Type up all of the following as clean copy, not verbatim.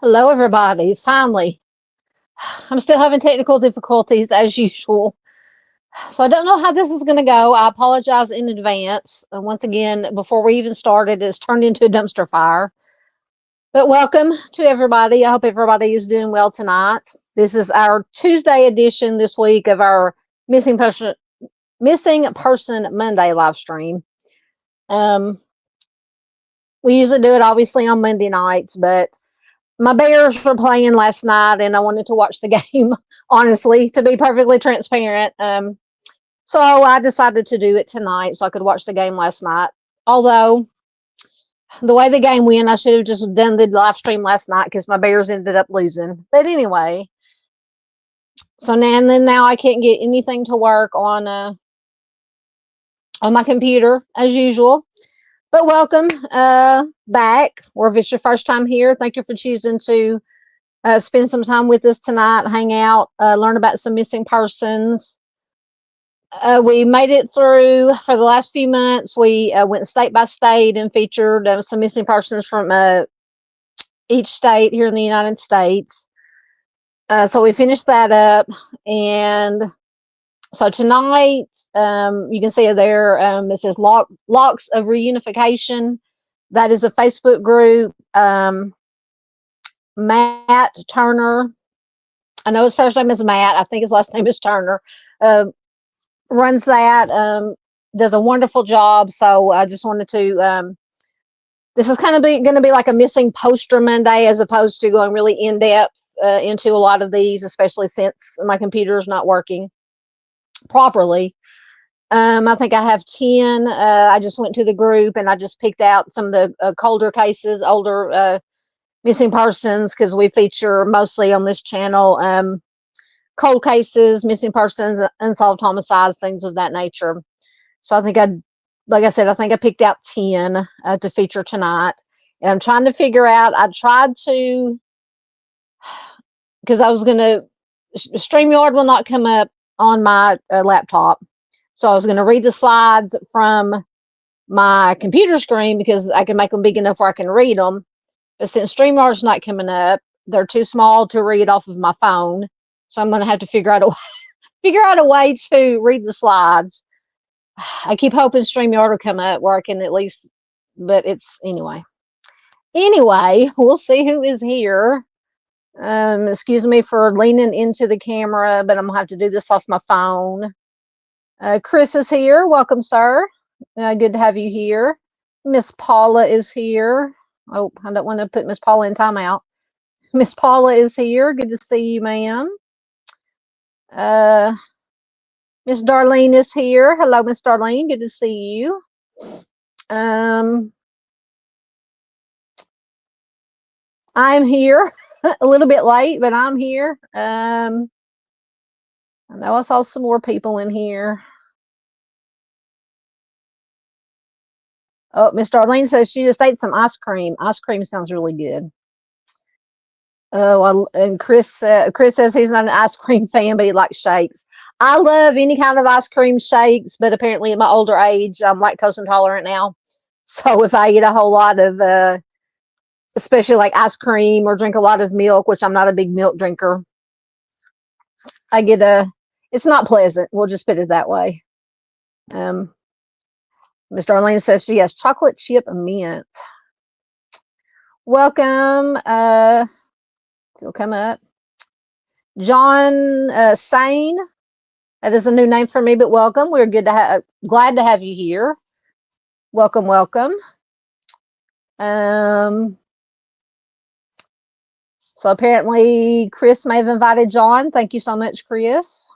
Hello, everybody. Finally, I'm still having technical difficulties as usual. So I don't know how this is going to go. I apologize in advance. Once again, before we even started, it's turned into a dumpster fire. But welcome to everybody. I hope everybody is doing well tonight. This is our Tuesday edition this week of our Missing Person Monday live stream. We usually do it obviously on Monday nights, but my Bears were playing last night and I wanted to watch the game, honestly, to be perfectly transparent. So I decided to do it tonight so I could watch the game last night. Although the way the game went, I should have just done the live stream last night because my Bears ended up losing. But anyway, so now I can't get anything to work on my computer as usual. But welcome back, or if it's your first time here, thank you for choosing to spend some time with us tonight, hang out, learn about some missing persons. We made it through for the last few months. We went state by state and featured some missing persons from each state here in the United States. So we finished that up, and so tonight, you can see it there. It says Locks of Reunification. That is a Facebook group. Matt Turner, I know his first name is Matt. I think his last name is Turner. Runs that. Does a wonderful job. So I just wanted to. This is kind of going to be like a missing poster Monday, as opposed to going really in depth into a lot of these, especially since my computer is not working properly. I think I have 10. I just went to the group and I just picked out some of the colder cases, older missing persons, because we feature mostly on this channel cold cases, missing persons, unsolved homicides, things of that nature. So I think like I said, I think I picked out 10 to feature tonight. And I'm trying to figure out, I tried to, because I was going to, StreamYard will not come up on my laptop. So I was going to read the slides from my computer screen because I can make them big enough where I can read them. But since StreamYard's not coming up, they're too small to read off of my phone. So I'm going to have to figure out a way to read the slides. I keep hoping StreamYard will come up where I can at least, but it's anyway. Anyway, we'll see who is here. Excuse me for leaning into the camera, but I'm gonna have to do this off my phone. Chris is here. Welcome, sir. Good to have you here. Miss Paula is here. Oh, I don't want to put Miss Paula in timeout. Miss Paula is here. Good to see you, ma'am. Miss Darlene is here. Hello, Miss Darlene. Good to see you. I'm here a little bit late, but I'm here. I know I saw some more people in here. Oh, Miss Darlene says she just ate some ice cream. Ice cream sounds really good. Oh, and Chris says he's not an ice cream fan, but he likes shakes. I love any kind of ice cream shakes, but apparently at my older age, I'm lactose intolerant now. So if I eat a whole lot of, especially like ice cream or drink a lot of milk, which I'm not a big milk drinker, I get it's not pleasant. We'll just put it that way. Miss Darlene says she has chocolate chip mint. Welcome. You'll come up. John Sane. That is a new name for me, but welcome. We're glad to have you here. Welcome, welcome. So apparently Chris may have invited John. Thank you so much, Chris.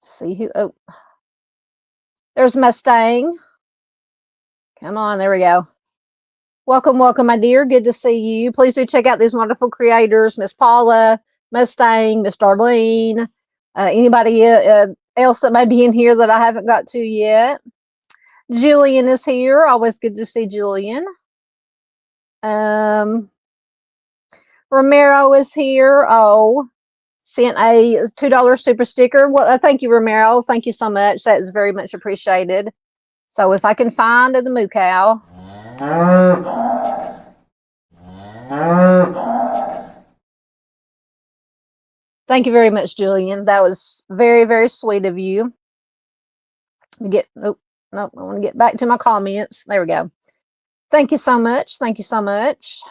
See who, oh, there's Mustang. Come on, there we go. Welcome, welcome, my dear. Good to see you. Please do check out these wonderful creators, Miss Paula, Mustang, Miss Darlene, anybody else that may be in here that I haven't got to yet. Julian is here. Always good to see Julian. Romero is here. Oh, sent a $2 super sticker. Well, thank you, Romero. Thank you so much. That is very much appreciated. So if I can find the moo cow. Thank you very much, Julian. That was very, very sweet of you. Nope, I want to get back to my comments. There we go. Thank you so much. Thank you so much.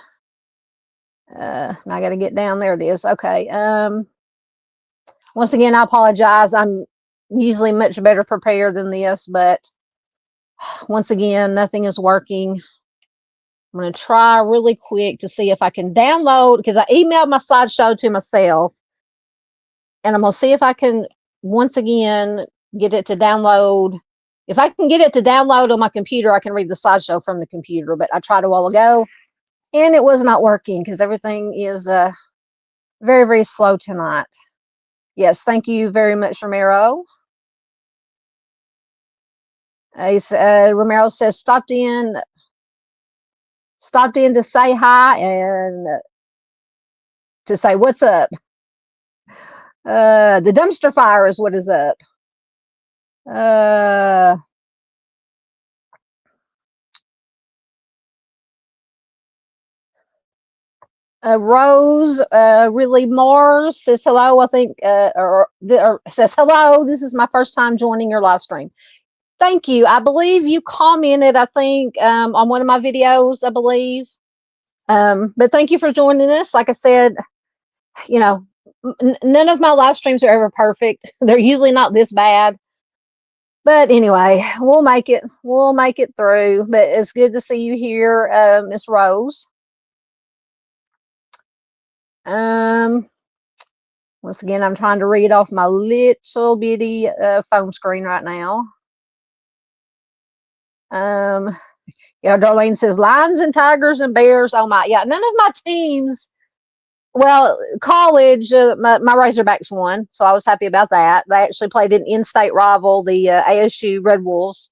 Now I got to get down. There it is. Okay. Once again, I apologize. I'm usually much better prepared than this, but once again, nothing is working. I'm going to try really quick to see if I can download, because I emailed my slideshow to myself, and I'm going to see if I can once again get it to download. If I can get it to download on my computer, I can read the slideshow from the computer, but I tried a while ago and it was not working because everything is very, very slow tonight. Yes, thank you very much, Romero. Romero says stopped in to say hi and to say what's up. The dumpster fire is what is up. Rose really Mars says hello. I think or says hello. This is my first time joining your live stream. Thank you. I believe you commented, I think, on one of my videos, I believe. But thank you for joining us. Like I said, you know, none of my live streams are ever perfect. They're usually not this bad. But anyway, we'll make it. We'll make it through. But it's good to see you here, Miss Rose. Once again, I'm trying to read off my little bitty phone screen right now. Yeah, Darlene says lions and tigers and bears. Oh my, yeah, none of my teams. Well, college, my Razorbacks won, so I was happy about that. They actually played an in-state rival, the ASU Red Wolves,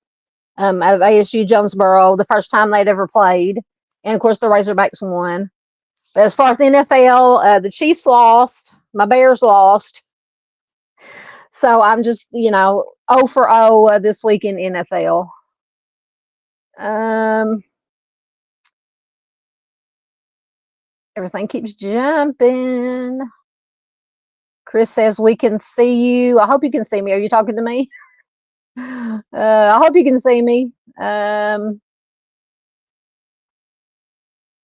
out of ASU Jonesboro, the first time they'd ever played, and of course the Razorbacks won. But as far as the NFL, the Chiefs lost, my Bears lost, so I'm just 0 for 0 this week in NFL. Everything keeps jumping. Chris says we can see you. I hope you can see me. Are you talking to me? I hope you can see me.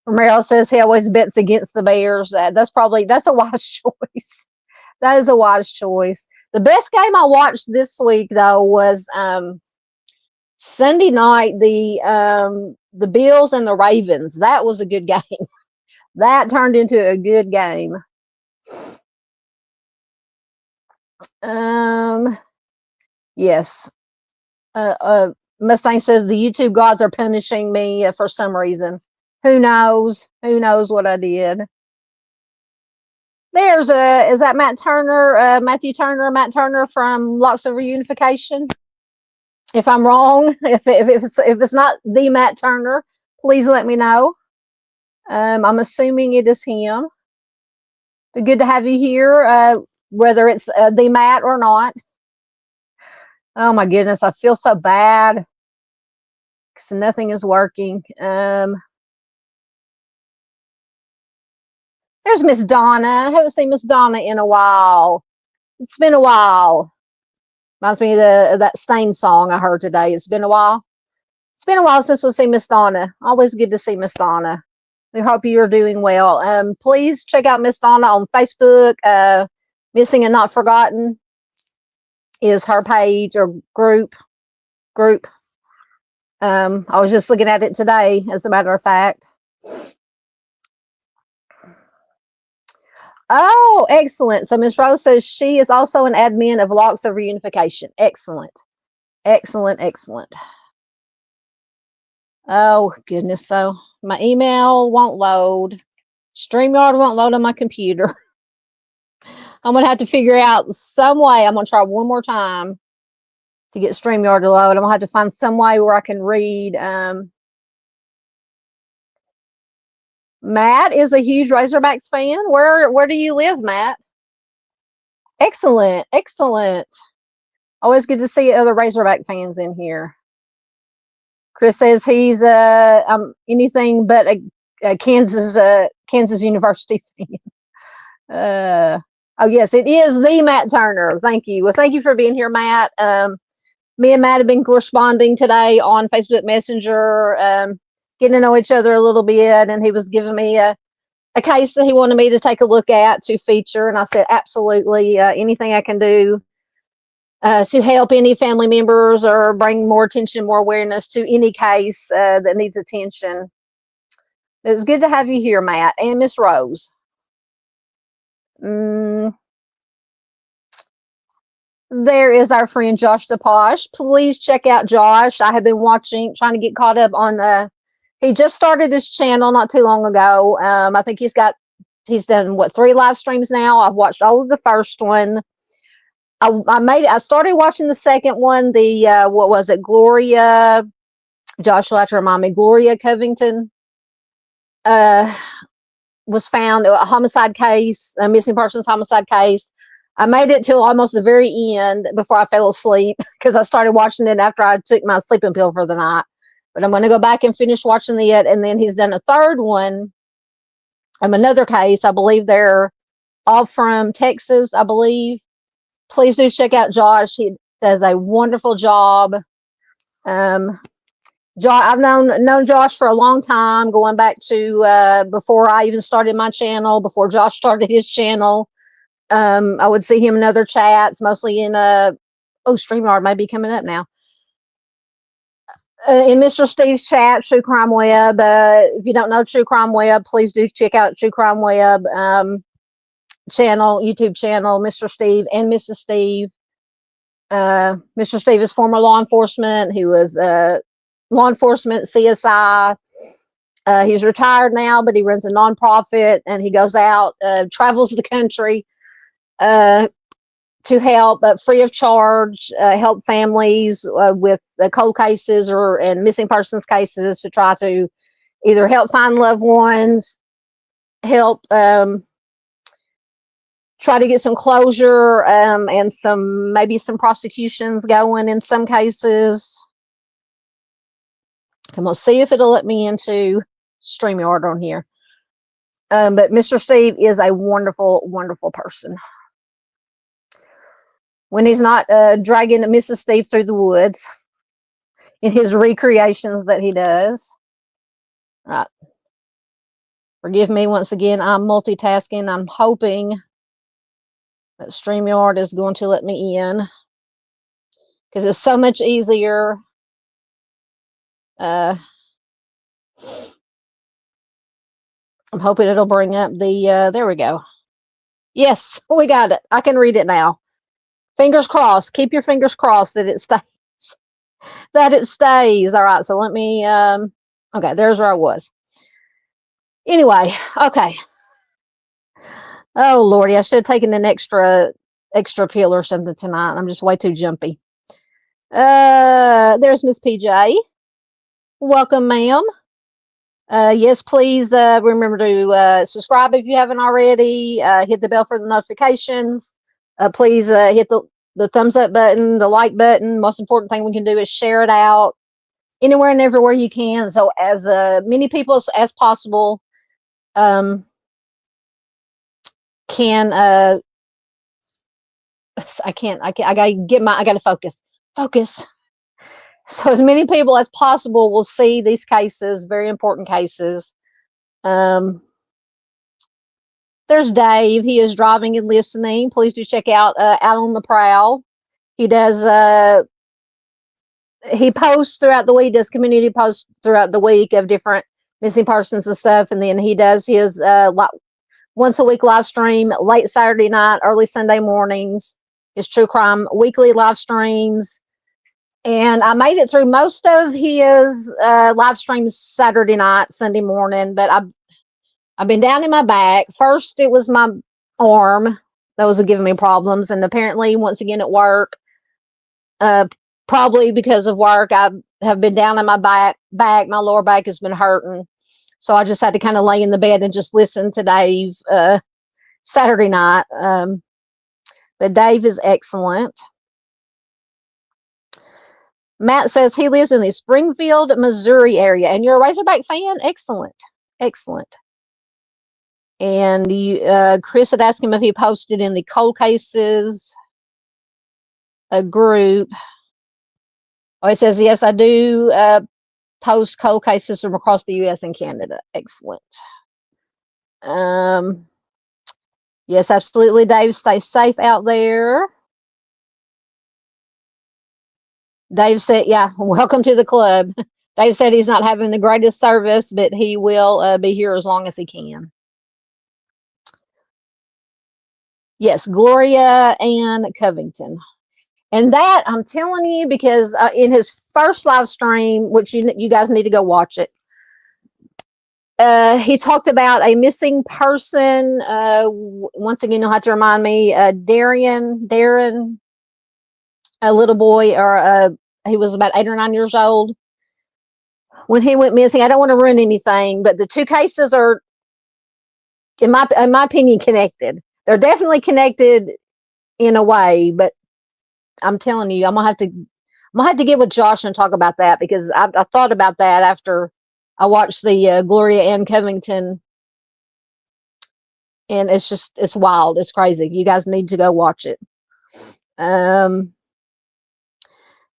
Romero says he always bets against the Bears. That's a wise choice. That is a wise choice. The best game I watched this week though was Sunday night, the Bills and the Ravens. That was a good game. That turned into a good game. Yes. Mustang says the YouTube gods are punishing me for some reason. Who knows? Who knows what I did? There's is that Matt Turner, Matt Turner from Locks of Reunification? If I'm wrong, if it's not the Matt Turner, please let me know. I'm assuming it is him. But good to have you here, whether it's the Matt or not. Oh my goodness, I feel so bad because nothing is working. There's Miss Donna. I haven't seen Miss Donna in a while. It's been a while. Reminds me of that Stain song I heard today. It's been a while. It's been a while since we've seen Miss Donna. Always good to see Miss Donna. We hope you're doing well. Please check out Miss Donna on Facebook. Missing and Not Forgotten is her page or group. I was just looking at it today, as a matter of fact. Oh, excellent. So Miss Rose says she is also an admin of Locks of Reunification. Excellent. Excellent, excellent. Oh, goodness. So my email won't load. StreamYard won't load on my computer. I'm going to have to figure out some way. I'm going to try one more time to get StreamYard to load. I'm going to have to find some way where I can read. Matt is a huge Razorbacks fan. Where do you live, Matt? Excellent, excellent. Always good to see other Razorback fans in here. Chris says he's anything but a Kansas University fan. Oh yes, it is the Matt Turner. Thank you. Well, thank you for being here, Matt. Me and Matt have been corresponding today on Facebook Messenger, getting to know each other a little bit, and he was giving me a case that he wanted me to take a look at to feature, and I said absolutely, anything I can do to help any family members or bring more attention, more awareness to any case that needs attention. It's good to have you here, Matt, and Miss Rose. There is our friend Josh DePosh. Please check out Josh. I have been trying to get caught up on. He just started his channel not too long ago. I think he's done 3 live streams now. I've watched all of the first one. I started watching the second one. What was it? Gloria. Josh will have to remind me. Gloria Covington was found, a homicide case, a missing persons homicide case. I made it till almost the very end before I fell asleep because I started watching it after I took my sleeping pill for the night. But I'm going to go back and finish watching it. And then he's done a third one. Another case. I believe they're all from Texas, I believe. Please do check out Josh. He does a wonderful job. I've known Josh for a long time, going back to before I even started my channel, before Josh started his channel. I would see him in other chats, mostly in StreamYard may be coming up now. In Mr. Steve's chat, True Crime Web. If you don't know True Crime Web, please do check out True Crime Web channel, YouTube channel, Mr. Steve and Mrs. Steve. Mr. Steve is former law enforcement. He was law enforcement, CSI. He's retired now, but he runs a nonprofit, and he goes out, travels the country to help, free of charge, help families with cold cases and missing persons cases, to try to either help find loved ones, help try to get some closure, and maybe some prosecutions going in some cases. I'm gonna see if it'll let me into StreamYard on here. But Mr. Steve is a wonderful, wonderful person. When he's not dragging Mrs. Steve through the woods in his recreations that he does. Right. Forgive me once again. I'm multitasking. I'm hoping that StreamYard is going to let me in because it's so much easier. I'm hoping it'll bring up the, there we go. Yes, we got it. I can read it now. Fingers crossed. Keep your fingers crossed that it stays. That it stays. All right, so let me, okay, there's where I was. Anyway, okay. Oh, Lordy, I should have taken an extra pill or something tonight. I'm just way too jumpy. There's Miss PJ. Welcome, ma'am. Yes, please remember to subscribe if you haven't already. Hit the bell for the notifications. Please hit the thumbs up button, the like button. Most important thing we can do is share it out anywhere and everywhere you can. So as many people as possible can I gotta focus. So as many people as possible will see these cases, very important cases. There's Dave. He is driving and listening. Please do check out Out on the Prowl. He does he posts throughout the week, does community posts throughout the week of different missing persons and stuff, and then he does his once a week live stream, late Saturday night, early Sunday mornings, his true crime weekly live streams. And I made it through most of his live streams Saturday night, Sunday morning, but I've been down in my back. First, it was my arm that was giving me problems, and apparently, once again at work, probably because of work, I have been down in my back. My lower back has been hurting, so I just had to kind of lay in the bed and just listen to Dave Saturday night. But Dave is excellent. Matt says he lives in the Springfield, Missouri area, and you're a Razorback fan? Excellent. And Chris had asked him if he posted in the cold cases group. Oh, he says, yes, I do post cold cases from across the U.S. and Canada. Excellent. Yes, absolutely, Dave. Stay safe out there. Dave said, yeah, welcome to the club. Dave said he's not having the greatest service, but he will be here as long as he can. Yes, Gloria and Covington. And that, I'm telling you, because in his first live stream, which you guys need to go watch it, he talked about a missing person. Once again, you'll have to remind me, Darren, a little boy, or he was about 8 or 9 years old when he went missing. I don't want to ruin anything, but the two cases are, in my opinion, connected. They're definitely connected in a way, but I'm telling you, I'm gonna have to get with Josh and talk about that, because I thought about that after I watched the Gloria Ann Covington, and it's wild. It's crazy. You guys need to go watch it.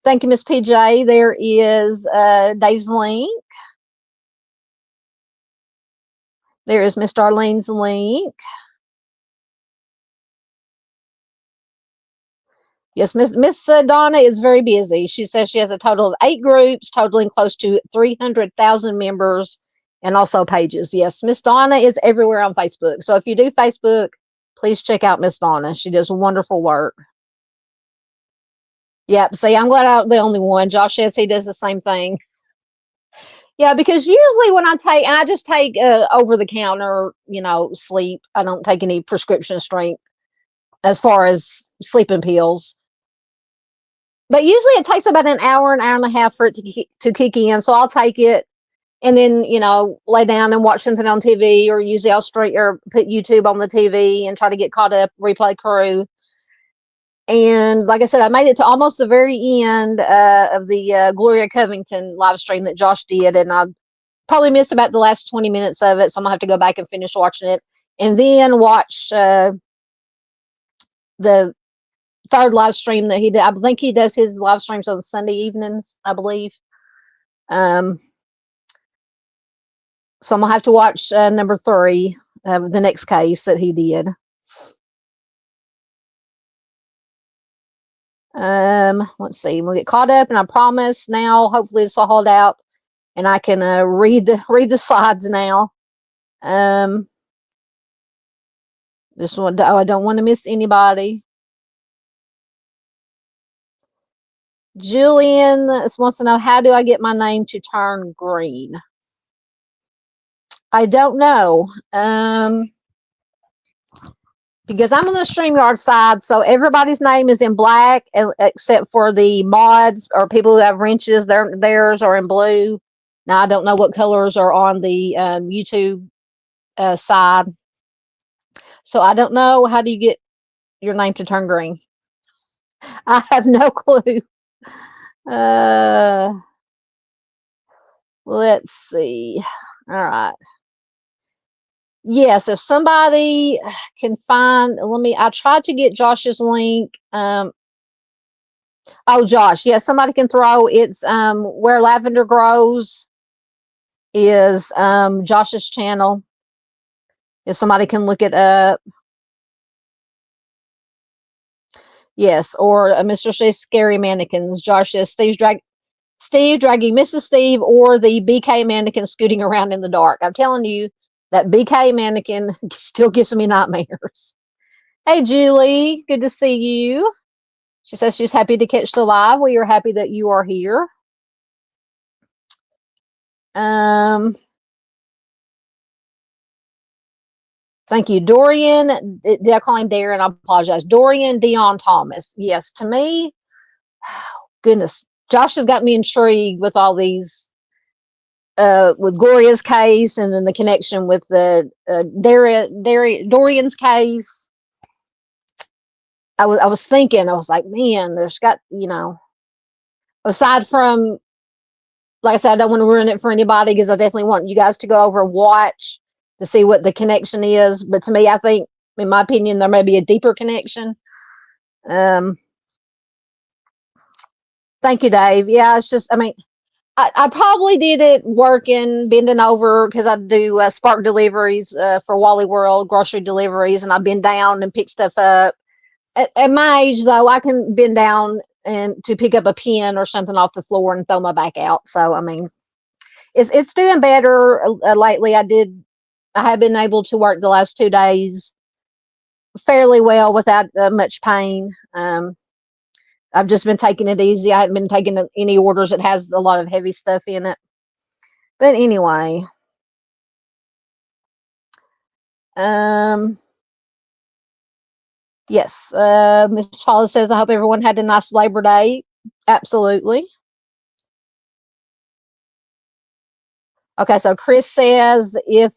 Thank you, Miss PJ. There is Dave's link. There is Miss Darlene's link. Yes, Miss Donna is very busy. She says she has a total of 8 groups, totaling close to 300,000 members, and also pages. Yes, Miss Donna is everywhere on Facebook. So if you do Facebook, please check out Miss Donna. She does wonderful work. Yep. See, I'm glad I'm the only one. Josh says he does the same thing. Yeah, because usually when I just take over the counter, sleep. I don't take any prescription strength as far as sleeping pills. But usually it takes about an hour and a half for it to kick in. So I'll take it and then, lay down and watch something on TV, or usually I'll put YouTube on the TV and try to get caught up, replay crew. And like I said, I made it to almost the very end of the Gloria Covington live stream that Josh did. And I probably missed about the last 20 minutes of it, so I'm gonna have to go back and finish watching it, and then watch the third live stream that he did. I think he does his live streams on Sunday evenings, I believe. So I'm gonna have to watch number 3, the next case that he did. Let's see. We'll get caught up, and I promise now. Hopefully, this will hold out, and I can read the slides now. This one, I don't want to miss anybody. Julian wants to know, how do I get my name to turn green? I don't know. Because I'm on the StreamYard side, so everybody's name is in black except for the mods or people who have wrenches. Theirs are in blue. Now I don't know what colors are on the YouTube side, so I don't know. How do you get your name to turn green? I have no clue. Let's see. All right. Yes, if somebody can find, I tried to get Josh's link. Oh, Josh, yes, somebody can throw. It's Where Lavender Grows is Josh's channel. If somebody can look it up. Yes, or Mr. She's Scary Mannequins. Josh says Steve dragging Mrs. Steve, or the BK mannequin scooting around in the dark. I'm telling you, that BK mannequin still gives me nightmares. Hey, Julie, good to see you. She says she's happy to catch the live. We are happy that you are here. Thank you, Dorian. Did I call him Darren? I apologize. Dorian Dion Thomas. Yes, to me, goodness, Josh has got me intrigued with all these. With Gloria's case, and then the connection with the Dorian's case. I was thinking, I was like, man, there's got, aside from, like I said, I don't want to ruin it for anybody, because I definitely want you guys to go over and watch to see what the connection is. But to me, I think, in my opinion, there may be a deeper connection. Thank you, Dave. Yeah, it's just, I probably did it working, bending over, because I do Spark deliveries for Wally World, grocery deliveries, and I bend down and pick stuff up. At my age, though, I can bend down and to pick up a pen or something off the floor and throw my back out. So, it's doing better lately. I have been able to work the last 2 days fairly well without much pain. I've just been taking it easy. I haven't been taking any orders that has a lot of heavy stuff in it. But anyway, yes, Miss Paula says, I hope everyone had a nice Labor Day. Absolutely. Okay, so Chris says, if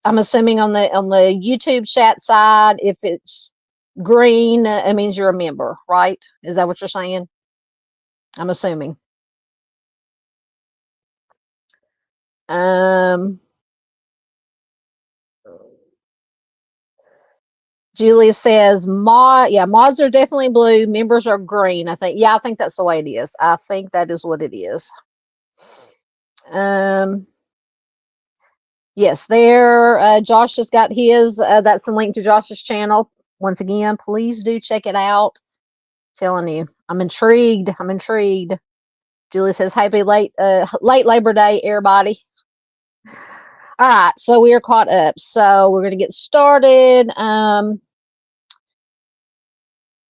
I'm assuming on the YouTube chat side, if it's green, it means you're a member, right? Is that what you're saying? I'm assuming. Julia says, mods are definitely blue, members are green. I think that's the way it is. I think that is what it is. Yes, there. Josh has got his. That's the link to Josh's channel. Once again, please do check it out. I'm telling you, I'm intrigued. Julie says, happy late Labor Day, everybody. All right, so we are caught up. So we're going to get started.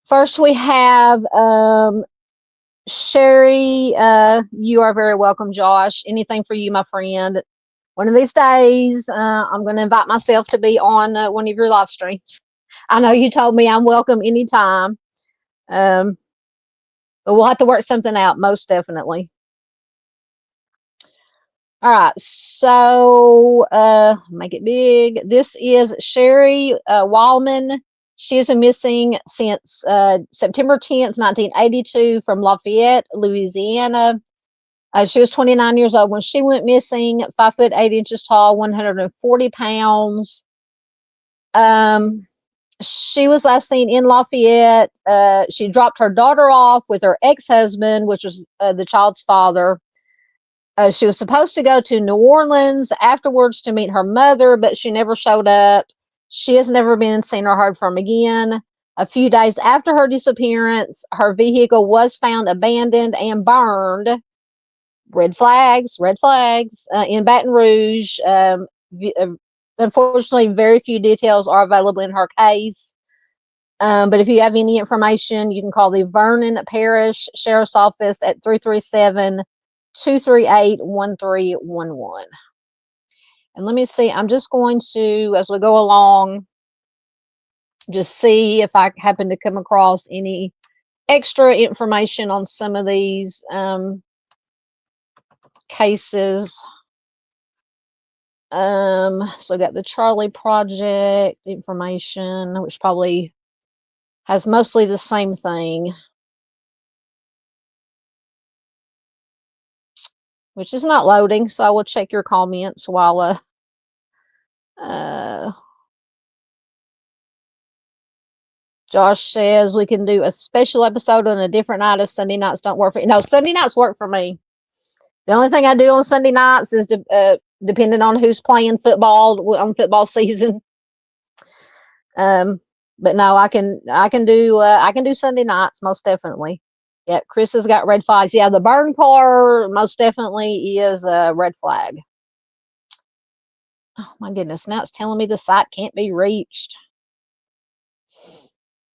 First, we have Sherry. You are very welcome, Josh. Anything for you, my friend. One of these days, I'm going to invite myself to be on one of your live streams. I know you told me I'm welcome anytime. But we'll have to work something out, most definitely. All right, so make it big. This is Sherry Wallman. She has been missing since September 10th, 1982, from Lafayette, Louisiana. She was 29 years old when she went missing. 5'8" tall, 140 pounds. She was last seen in Lafayette. She dropped her daughter off with her ex-husband, which was the child's father. She was supposed to go to New Orleans afterwards to meet her mother, but she never showed up. She has never been seen or heard from again. A few days after her disappearance, her vehicle was found abandoned and burned. Red flags, in Baton Rouge. Unfortunately, very few details are available in her case. But if you have any information, you can call the Vernon Parish Sheriff's Office at 337-238-1311. And let me see, I'm just going to, as we go along, just see if I happen to come across any extra information on some of these cases. So I got the Charlie Project information, which probably has mostly the same thing, which is not loading. So I will check your comments while Josh says we can do a special episode on a different night if Sunday nights don't work for you. No, Sunday nights work for me. The only thing I do on Sunday nights is depending on who's playing football on football season. But no, I can do Sunday nights most definitely. Yeah, Chris has got red flags. Yeah, the burn car most definitely is a red flag. Oh my goodness! Now it's telling me the site can't be reached.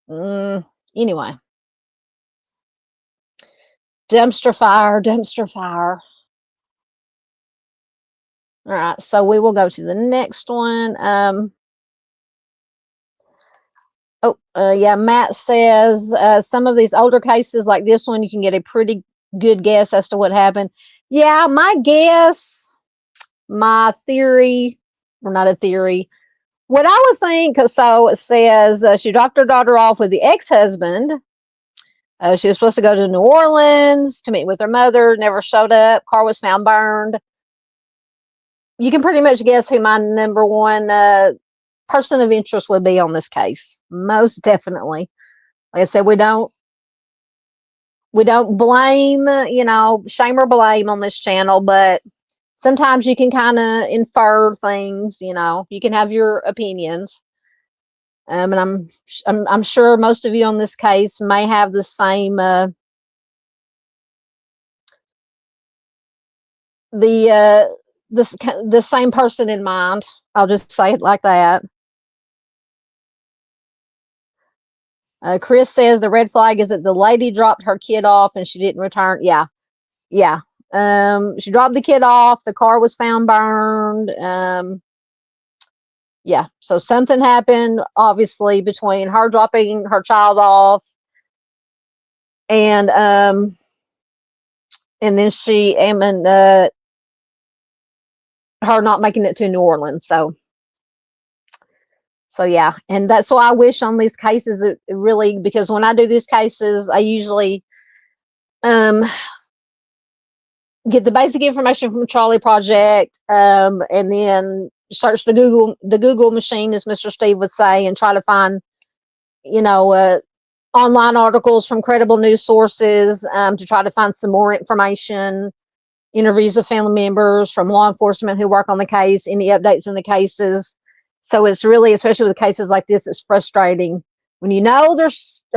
Anyway, dumpster fire. All right, so we will go to the next one. Yeah, Matt says some of these older cases like this one, you can get a pretty good guess as to what happened. Yeah, my theory, or not a theory, what I would think, so it says she dropped her daughter off with the ex-husband. She was supposed to go to New Orleans to meet with her mother, never showed up, car was found burned. You can pretty much guess who my number one person of interest would be on this case. Most definitely. Like I said, we don't blame, shame or blame on this channel, but sometimes you can kind of infer things, you can have your opinions. And I'm sure most of you on this case may have the same the same person in mind. I'll just say it like that. Chris says the red flag is that the lady dropped her kid off and she didn't return. Yeah. She dropped the kid off. The car was found burned. Yeah. So something happened, obviously, between her dropping her child off and then her not making it to New Orleans. So yeah, and that's why I wish on these cases it really, because when I do these cases, I usually get the basic information from Charlie Project, and then search the Google machine, as Mr. Steve would say, and try to find, online articles from credible news sources, to try to find some more information, interviews with family members from law enforcement who work on the case, any updates in the cases. So it's really, especially with cases like this, it's frustrating when they're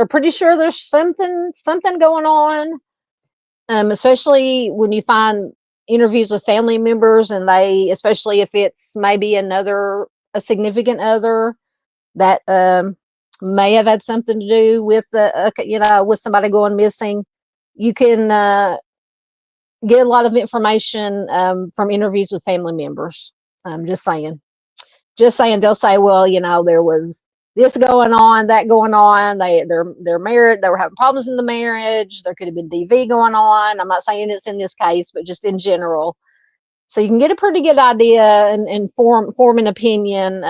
pretty sure there's something going on. Especially when you find interviews with family members, and especially if it's maybe a significant other that may have had something to do with with somebody going missing. You can get a lot of information from interviews with family members. Just saying, they'll say, well, there was this going on, that going on. They're married. They were having problems in the marriage. There could have been DV going on. I'm not saying it's in this case, but just in general. So you can get a pretty good idea and form an opinion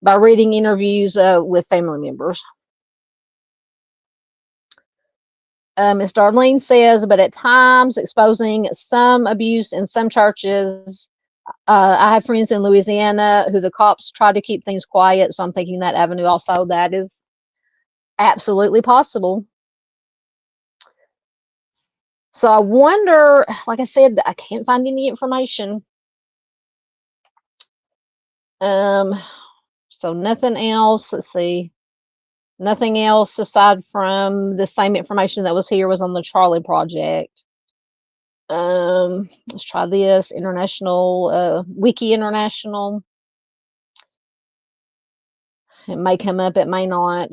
by reading interviews with family members. Ms. Darlene says, but at times exposing some abuse in some churches. I have friends in Louisiana who the cops try to keep things quiet, so I'm thinking that avenue also. That is absolutely possible. So I wonder, like I said, I can't find any information. So nothing else. Let's see. Nothing else aside from the same information that was here was on the Charlie Project. Let's try this. International, Wiki International. It may come up, it may not.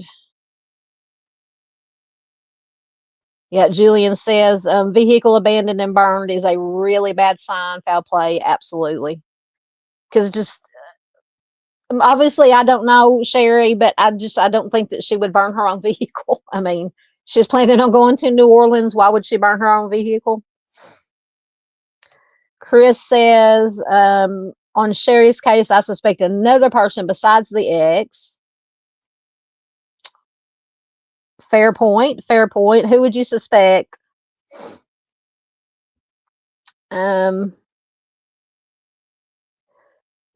Yeah, Julian says vehicle abandoned and burned is a really bad sign. Foul play, absolutely. Because just obviously, I don't know Sherry, but I don't think that she would burn her own vehicle. I mean, she's planning on going to New Orleans. Why would she burn her own vehicle? Chris says on Sherry's case, I suspect another person besides the ex. Fair point. Fair point. Who would you suspect?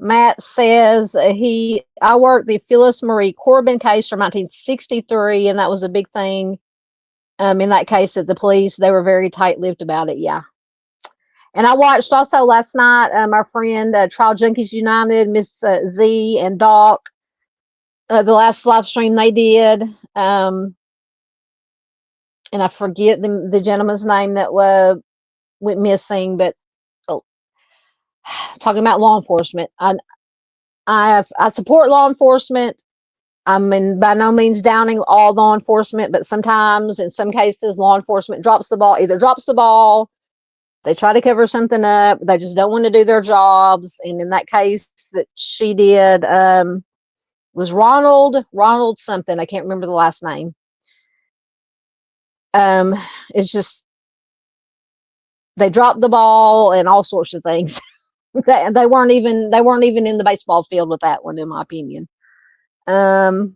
Matt says I worked the Phyllis Marie Corbin case from 1963, and that was a big thing. In that case, that the police, they were very tight-lipped about it. Yeah. And I watched also last night, our friend Trial Junkies United, Miss Z and Doc, the last live stream they did. And I forget the gentleman's name that went missing, but talking about law enforcement. I support law enforcement. I'm by no means downing all law enforcement, but sometimes, in some cases, law enforcement drops the ball, they try to cover something up, they just don't want to do their jobs. And in that case that she did, was Ronald something, I can't remember the last name. It's just they dropped the ball and all sorts of things. they weren't even in the baseball field with that one, in my opinion. Ms.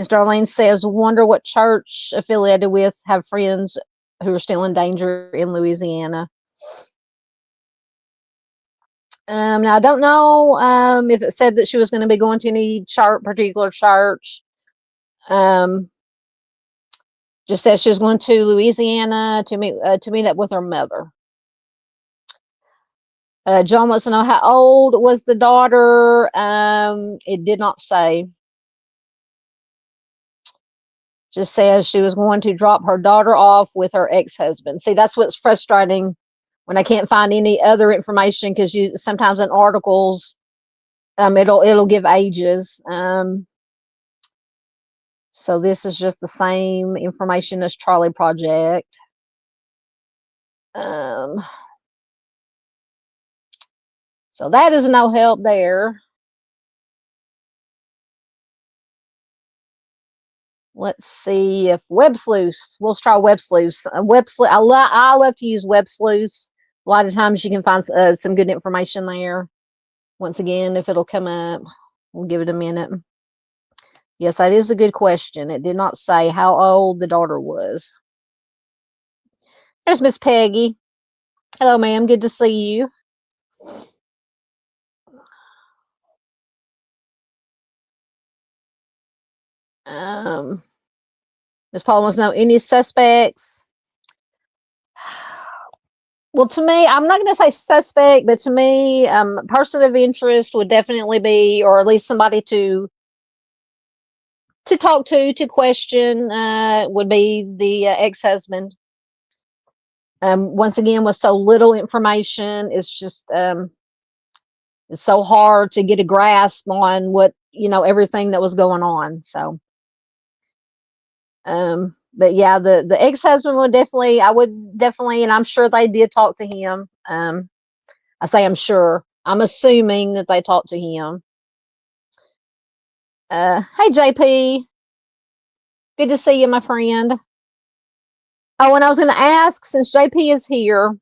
Darlene says, wonder what church affiliated with have friends who are still in danger in Louisiana. Now, I don't know if it said that she was going to be going to any particular church. Just says she was going to Louisiana to meet up with her mother. John wants to know how old was the daughter. It did not say. Just says she was going to drop her daughter off with her ex-husband. See, that's what's frustrating when I can't find any other information, because you sometimes in articles, it'll give ages. So this is just the same information as Charlie Project. So that is no help there. Let's see if Web Sleuth. We'll try Web Sleuth. I love to use Web Sleuth. A lot of times you can find some good information there. Once again, if it'll come up, we'll give it a minute. Yes, that is a good question. It did not say how old the daughter was. There's Miss Peggy. Hello, ma'am. Good to see you. Miss Paul wants to know any suspects. Well, to me, I'm not going to say suspect, but to me, person of interest would definitely be, or at least somebody to talk to question, would be the ex-husband. Once again, with so little information, it's just it's so hard to get a grasp on what, everything that was going on. So, but yeah, the ex-husband would definitely, and I'm sure they did talk to him. I say I'm sure. I'm assuming that they talked to him. Hey, JP. Good to see you, my friend. Oh, and I was going to ask, since JP is here,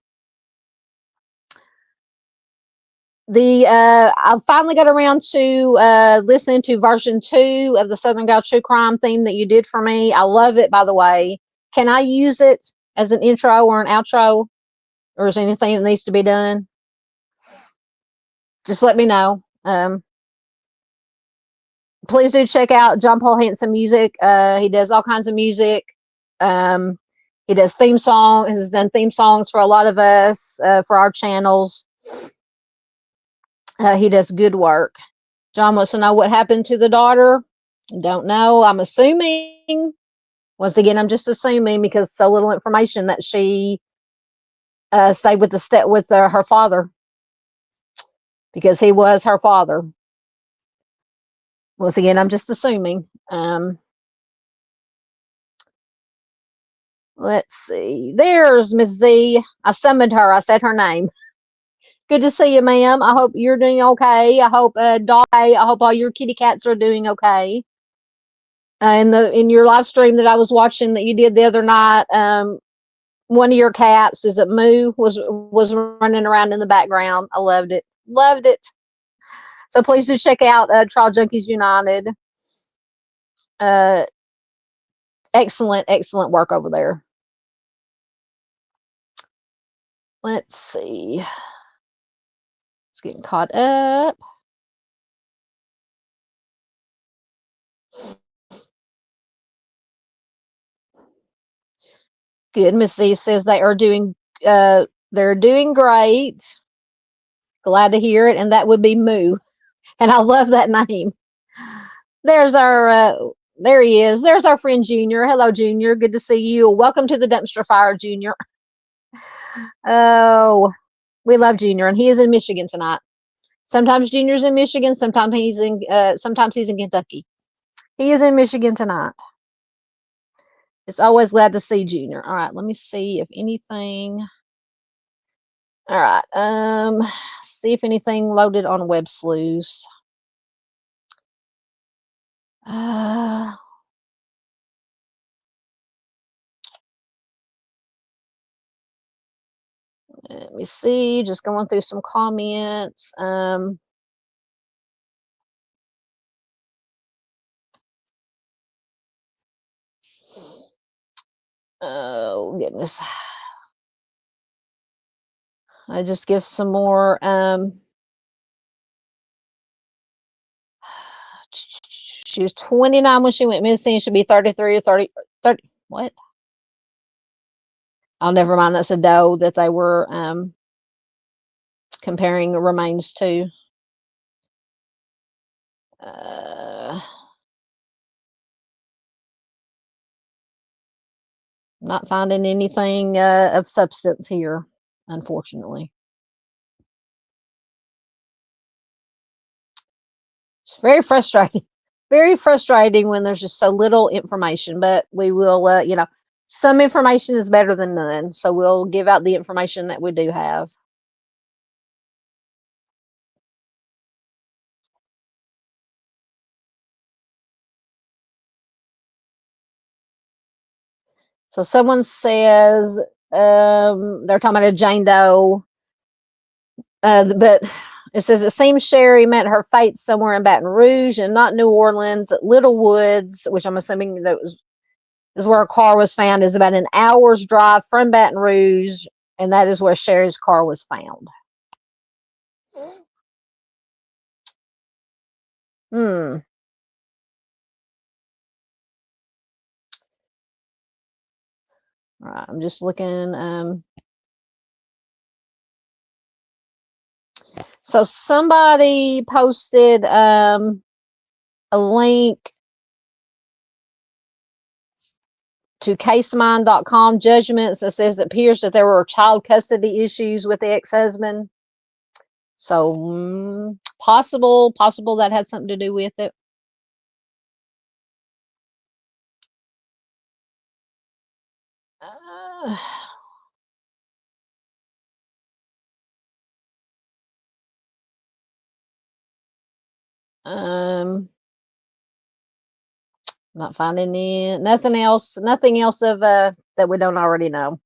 I finally got around to listening to version 2 of the Southern Gal True Crime theme that you did for me. I love it, by the way. Can I use it as an intro or an outro, or is there anything that needs to be done? Just let me know. Please do check out John Paul Hansen Music. He does all kinds of music. He does theme songs. Has done theme songs for a lot of us for our channels. He does good work. John wants to know what happened to the daughter. Don't know. I'm assuming. Once again, I'm just assuming because so little information that she stayed with her father because he was her father. Once again, I'm just assuming. Let's see. There's Miss Z. I summoned her. I said her name. Good to see you, ma'am. I hope you're doing okay. I hope I hope all your kitty cats are doing okay. In your live stream that I was watching that you did the other night, one of your cats, is it Moo, was running around in the background. I loved it. Loved it. So please do check out Trial Junkies United. Excellent work over there. Let's see. It's getting caught up. Good. Miss Z says they're doing great. Glad to hear it. And that would be Moo. And I love that name. There's our there he is. There's our friend Junior. Hello, Junior. Good to see you. Welcome to the dumpster fire, Junior. Oh, we love Junior, and he is in Michigan tonight. Sometimes Junior's in Michigan, sometimes he's in Kentucky. He is in Michigan tonight. It's always glad to see Junior. All right, let me see if anything. All right, see if anything loaded on Web Slews. Let me see, just going through some comments. Oh, goodness. I just give some more. She was 29 when she went missing. She'll be 33 or 30. What? Oh, never mind. That's a doe that they were comparing remains to. Not finding anything of substance here, unfortunately. It's very frustrating. Very frustrating when there's just so little information, but we will, some information is better than none. So we'll give out the information that we do have. So someone says they're talking about a Jane Doe, but it says it seems Sherry met her fate somewhere in Baton Rouge and not New Orleans. At Little Woods, which I'm assuming that is where a car was found, is about an hour's drive from Baton Rouge, and that is where Sherry's car was found. All right, I'm just looking. So somebody posted a link to casemind.com judgments that says it appears that there were child custody issues with the ex-husband. So possible that had something to do with it. Not finding nothing else of that we don't already know.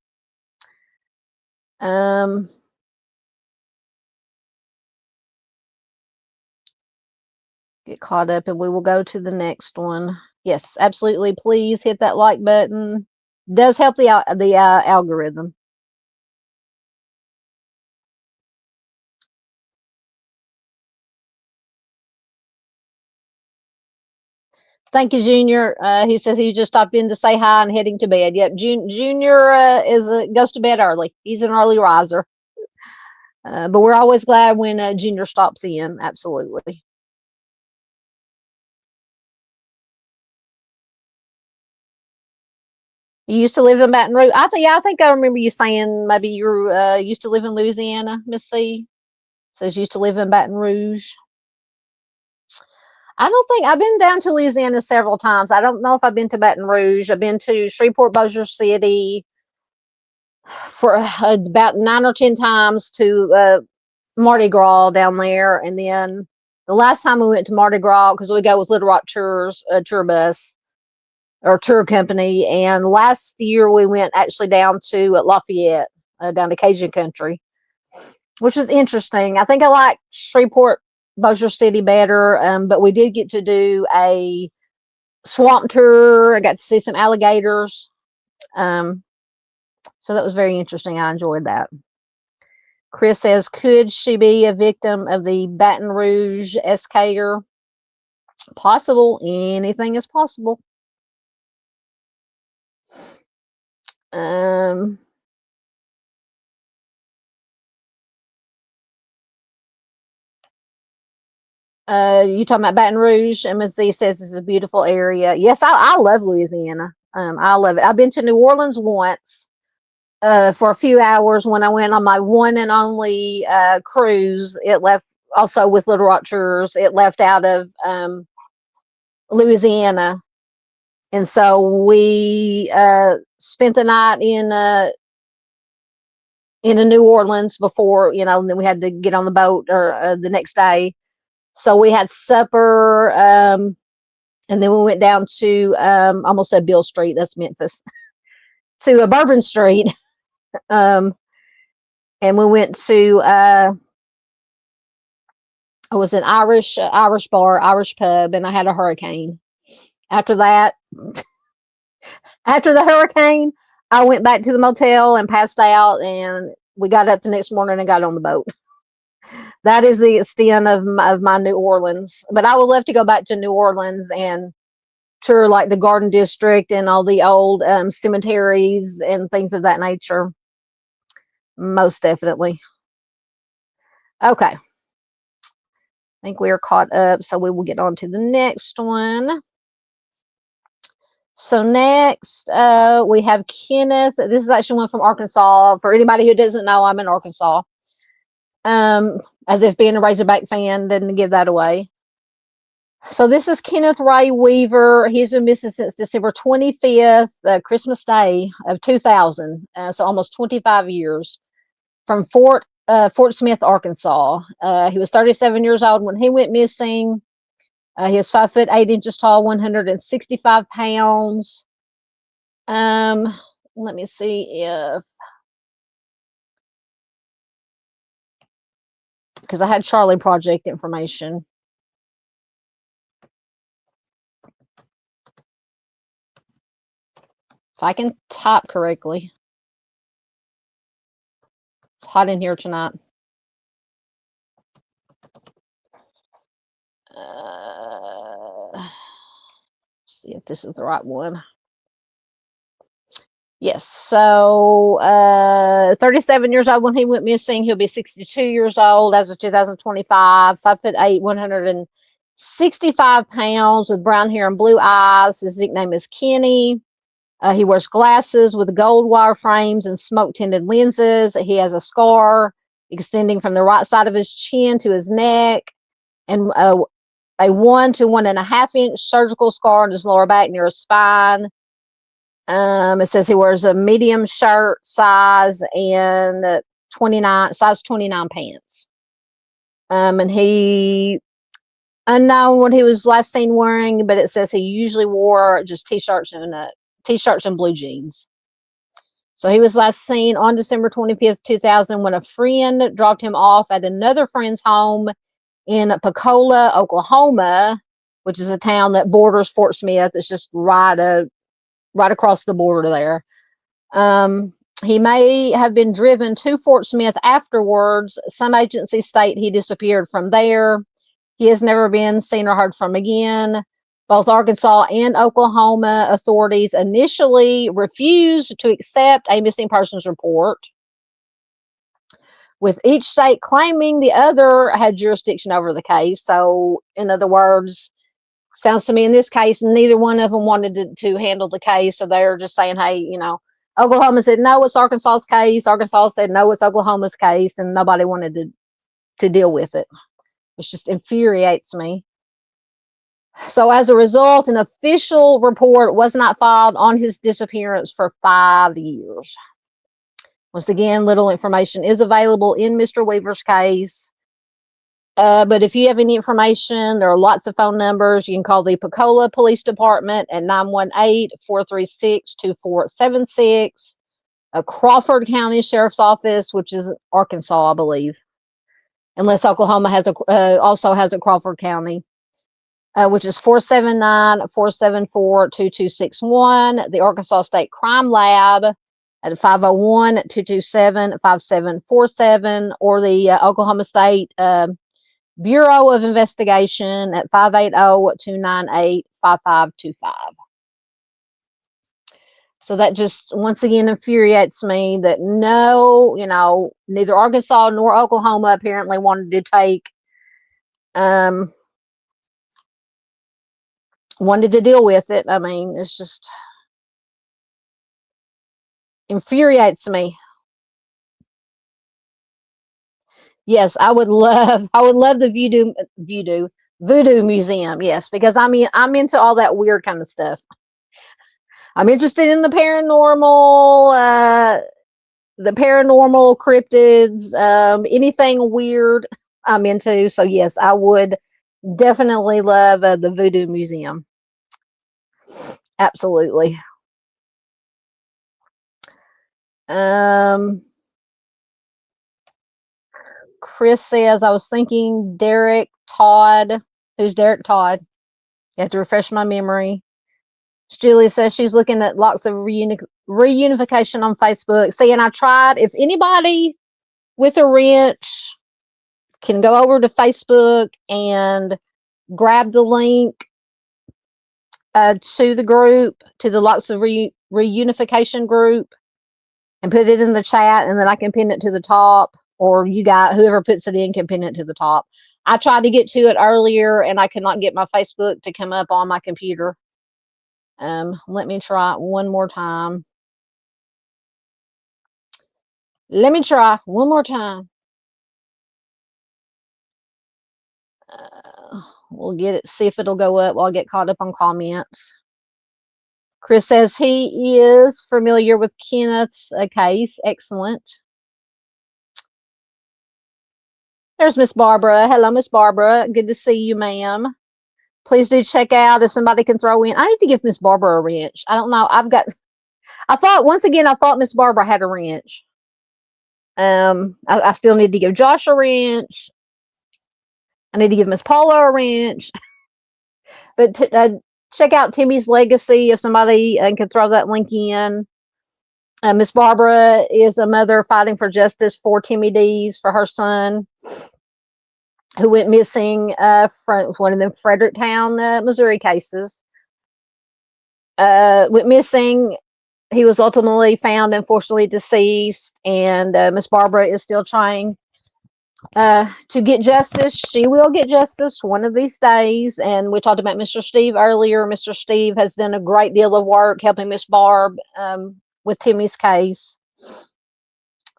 get caught up, and we will go to the next one. Yes, absolutely. Please hit that like button. Does help the algorithm. Thank you, Junior. He says he just stopped in to say hi and heading to bed. Yep, Junior goes to bed early. He's an early riser. But we're always glad when Junior stops in. Absolutely. You used to live in Baton Rouge. I think I remember you saying maybe you used to live in Louisiana, Miss C. Says you used to live in Baton Rouge. I don't think I've been down to Louisiana several times. I don't know if I've been to Baton Rouge. I've been to Shreveport, Bossier City for about 9 or 10 times, to Mardi Gras down there, and then the last time we went to Mardi Gras, because we go with Little Rock Tours, tour bus or tour company, and last year we went actually down to Lafayette, down to Cajun country, which was interesting. I think I like Shreveport, Bossier City better, but we did get to do a swamp tour. I got to see some alligators. So that was very interesting. I enjoyed that. Chris says, could she be a victim of the Baton Rouge SKer? Possible. Anything is possible. You talking about Baton Rouge? MSZ says it's a beautiful area. Yes, I love Louisiana. I love it. I've been to New Orleans once for a few hours when I went on my one and only cruise. It left also with Little Rock Tours. It left out of Louisiana, and so we spent the night in New Orleans before, and then we had to get on the boat or the next day. So we had supper, and then we went down to almost said Bill Street. That's Memphis. To Bourbon Street, and we went to it was an Irish bar, Irish pub, and I had a hurricane. After that, after the hurricane, I went back to the motel and passed out, and we got up the next morning and got on the boat. That is the extent of my New Orleans. But I would love to go back to New Orleans and tour like the Garden District and all the old cemeteries and things of that nature. Most definitely. Okay. I think we are caught up, so we will get on to the next one. So next, we have Kenneth. This is actually one from Arkansas. For anybody who doesn't know, I'm in Arkansas. As if being a Razorback fan didn't give that away. So this is Kenneth Ray Weaver. He's been missing since December 25th, Christmas Day of 2000. So almost 25 years, from Fort Smith, Arkansas. He was 37 years old when he went missing. He is 5'8" tall, 165 pounds. Let me see if, because I had Charlie Project information. If I can type correctly. It's hot in here tonight. See if this is the right one. Yes, so 37 years old when he went missing. He'll be 62 years old as of 2025, 5'8", 165 pounds, with brown hair and blue eyes. His nickname is Kenny. He wears glasses with gold wire frames and smoke-tinted lenses. He has a scar extending from the right side of his chin to his neck, and a 1 to 1.5 inch surgical scar on his lower back near his spine. It says he wears a medium shirt size and size 29 pants. And he, unknown what he was last seen wearing, but it says he usually wore just t-shirts and blue jeans. So he was last seen on December 25th, 2000, when a friend dropped him off at another friend's home in Pecola, Oklahoma, which is a town that borders Fort Smith. It's just right across the border there. He may have been driven to Fort Smith afterwards. Some agencies state he disappeared from there. He has never been seen or heard from again. Both Arkansas and Oklahoma authorities initially refused to accept a missing persons report, with each state claiming the other had jurisdiction over the case. So, in other words, sounds to me in this case, neither one of them wanted to handle the case. So they're just saying, hey, Oklahoma said, no, it's Arkansas's case. Arkansas said, no, it's Oklahoma's case. And nobody wanted to deal with it. It just infuriates me. So as a result, an official report was not filed on his disappearance for 5 years. Once again, little information is available in Mr. Weaver's case. But if you have any information, there are lots of phone numbers. You can call the Pecola Police Department at 918-436-2476. Crawford County Sheriff's Office, which is Arkansas, I believe, unless Oklahoma also has a Crawford County, which is 479-474-2261. The Arkansas State Crime Lab at 501-227-5747, or the Oklahoma State Bureau of Investigation at 580-298-5525. So that just once again infuriates me that neither Arkansas nor Oklahoma apparently wanted to wanted to deal with it. I mean, it's just infuriates me. Yes, I would love the Voodoo Museum. Yes, because I'm into all that weird kind of stuff. I'm interested in the paranormal, cryptids, anything weird I'm into. So yes, I would definitely love the Voodoo Museum. Absolutely. Chris says, I was thinking Derek Todd. Who's Derek Todd? You have to refresh my memory. Julie says she's looking at lots of reunification on Facebook. See, and I tried, if anybody with a wrench can go over to Facebook and grab the link to the group, to the lots of reunification group, and put it in the chat, and then I can pin it to the top, or whoever puts it in can pin it to the top. I tried to get to it earlier, and I could not get my Facebook to come up on my computer. Let me try it one more time. We'll get it, see if it'll go up while I get caught up on comments. Chris says he is familiar with Kenneth's case. Excellent. There's Miss Barbara. Hello, Miss Barbara. Good to see you, ma'am. Please do check out if somebody can throw in. I need to give Miss Barbara a wrench. I don't know. I thought Miss Barbara had a wrench. I still need to give Josh a wrench. I need to give Miss Paula a wrench. But check out Timmy's Legacy if somebody can throw that link in. Miss Barbara is a mother fighting for justice for Timmy Dees, for her son, who went missing from one of the Fredericktown, Missouri cases. Went missing. He was ultimately found, unfortunately, deceased, and Miss Barbara is still trying to get justice. She will get justice one of these days. And we talked about Mr. Steve earlier. Mr. Steve has done a great deal of work helping Miss Barb with Timmy's case.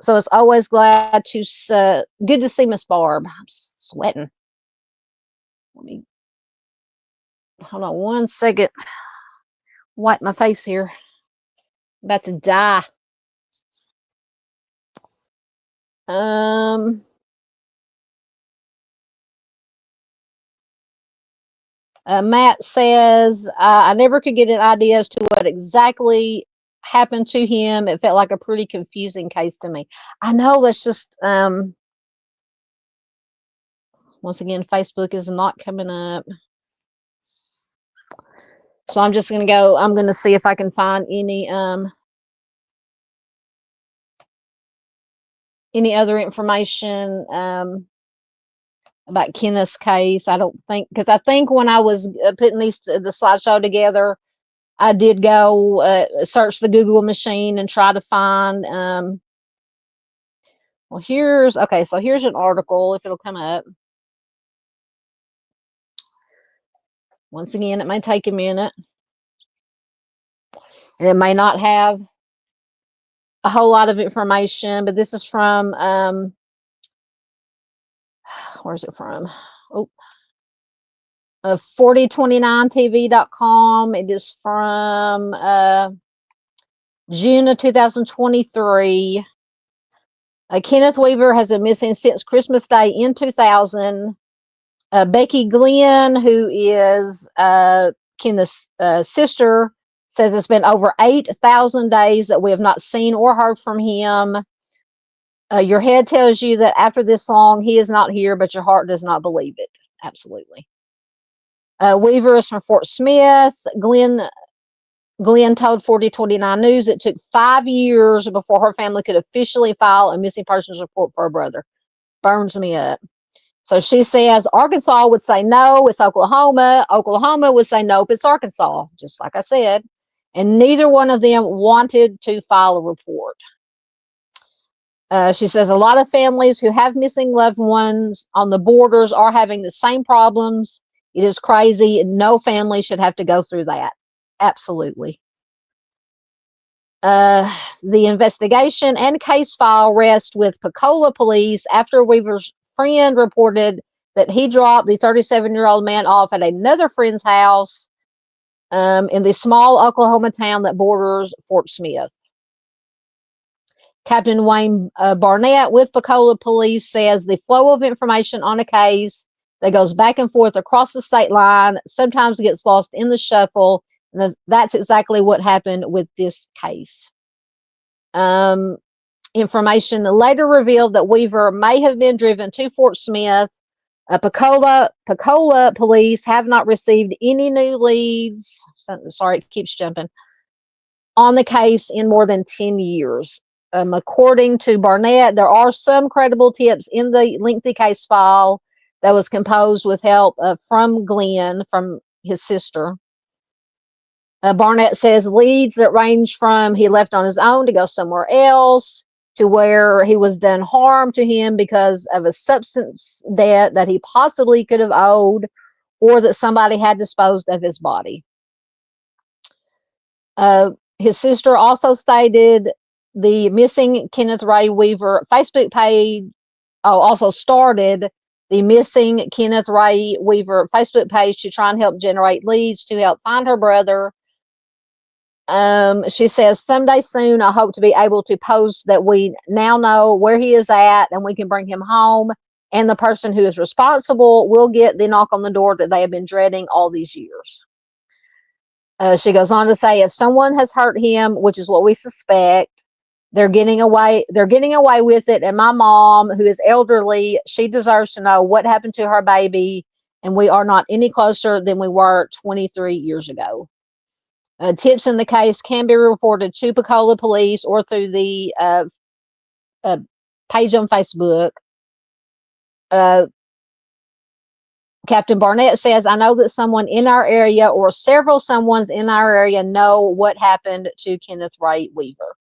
So it's always good to see Miss Barb. I'm sweating. Let me hold on one second. Wipe my face here. I'm about to die. Matt says, I never could get an idea as to what exactly happened to him. It felt like a pretty confusing case to me. I know, that's just, Once again, Facebook is not coming up. So I'm just going to go, I'm going to see if I can find any other information about Kenneth's case. I don't think, because I think when I was putting the slideshow together, I did go search the Google machine and try to find, well, okay, so here's an article, if it'll come up. Once again, it may take a minute. And it may not have a whole lot of information, but this is from, where's it from? Oh, 4029tv.com. It is from June of 2023. Kenneth Weaver has been missing since Christmas Day in 2000. Becky Glenn, who is Kenneth's sister, says it's been over 8,000 days that we have not seen or heard from him. Your head tells you that after this long, he is not here, but your heart does not believe it. Absolutely. Weaver is from Fort Smith. Glenn told 4029 News it took 5 years before her family could officially file a missing persons report for her brother. Burns me up. So she says Arkansas would say no, it's Oklahoma. Oklahoma would say nope, it's Arkansas, just like I said. And neither one of them wanted to file a report. She says a lot of families who have missing loved ones on the borders are having the same problems. It is crazy. No family should have to go through that. Absolutely. The investigation and case file rest with Pensacola police after Weaver's friend reported that he dropped the 37-year-old man off at another friend's house in the small Oklahoma town that borders Fort Smith. Captain Wayne Barnett with Pensacola police says the flow of information on a case that goes back and forth across the state line sometimes gets lost in the shuffle. And that's exactly what happened with this case. Information later revealed that Weaver may have been driven to Fort Smith. Pensacola police have not received any new leads. Sorry, it keeps jumping. On the case in more than 10 years. According to Barnett, there are some credible tips in the lengthy case file that was composed with help from Glenn, from his sister. Barnett says leads that range from he left on his own to go somewhere else, to where he was done harm to him because of a substance debt that he possibly could have owed, or that somebody had disposed of his body. His sister also stated the missing Kenneth Ray Weaver Facebook page also started the missing Kenneth Ray Weaver Facebook page to try and help generate leads to help find her brother. She says, someday soon, I hope to be able to post that we now know where he is at and we can bring him home. And the person who is responsible will get the knock on the door that they have been dreading all these years. She goes on to say, if someone has hurt him, which is what we suspect, they're getting away with it. And my mom, who is elderly, she deserves to know what happened to her baby. And we are not any closer than we were 23 years ago. Tips in the case can be reported to Pensacola police or through the page on Facebook. Captain Barnett says, I know that someone in our area or several someones in our area know what happened to Kenneth Ray Weaver.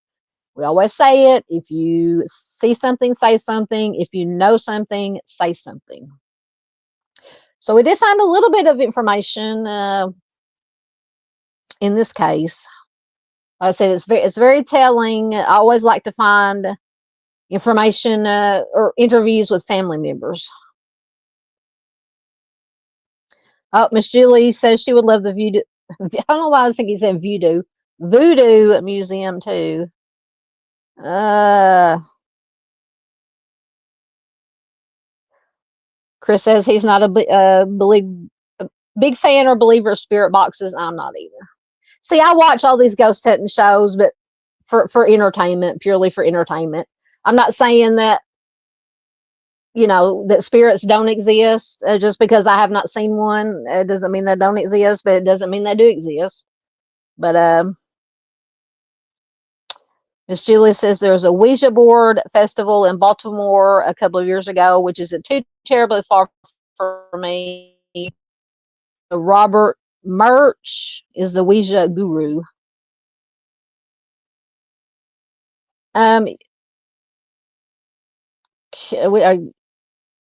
We always say it. If you see something, say something. If you know something, say something. So we did find a little bit of information in this case. Like I said, it's very telling. I always like to find information or interviews with family members. Oh, Miss Julie says she would love the Voodoo. I don't know why I was thinking he said Voodoo Museum too. Chris says he's not a big fan or believer of spirit boxes. I'm not either. See, I watch all these ghost hunting shows, but for entertainment, purely for entertainment. I'm not saying that that spirits don't exist. Just because I have not seen one, it doesn't mean they don't exist, but it doesn't mean they do exist. But Miss Julie says there's a Ouija board festival in Baltimore a couple of years ago, which isn't too terribly far for me. Robert Murch is the Ouija guru. Are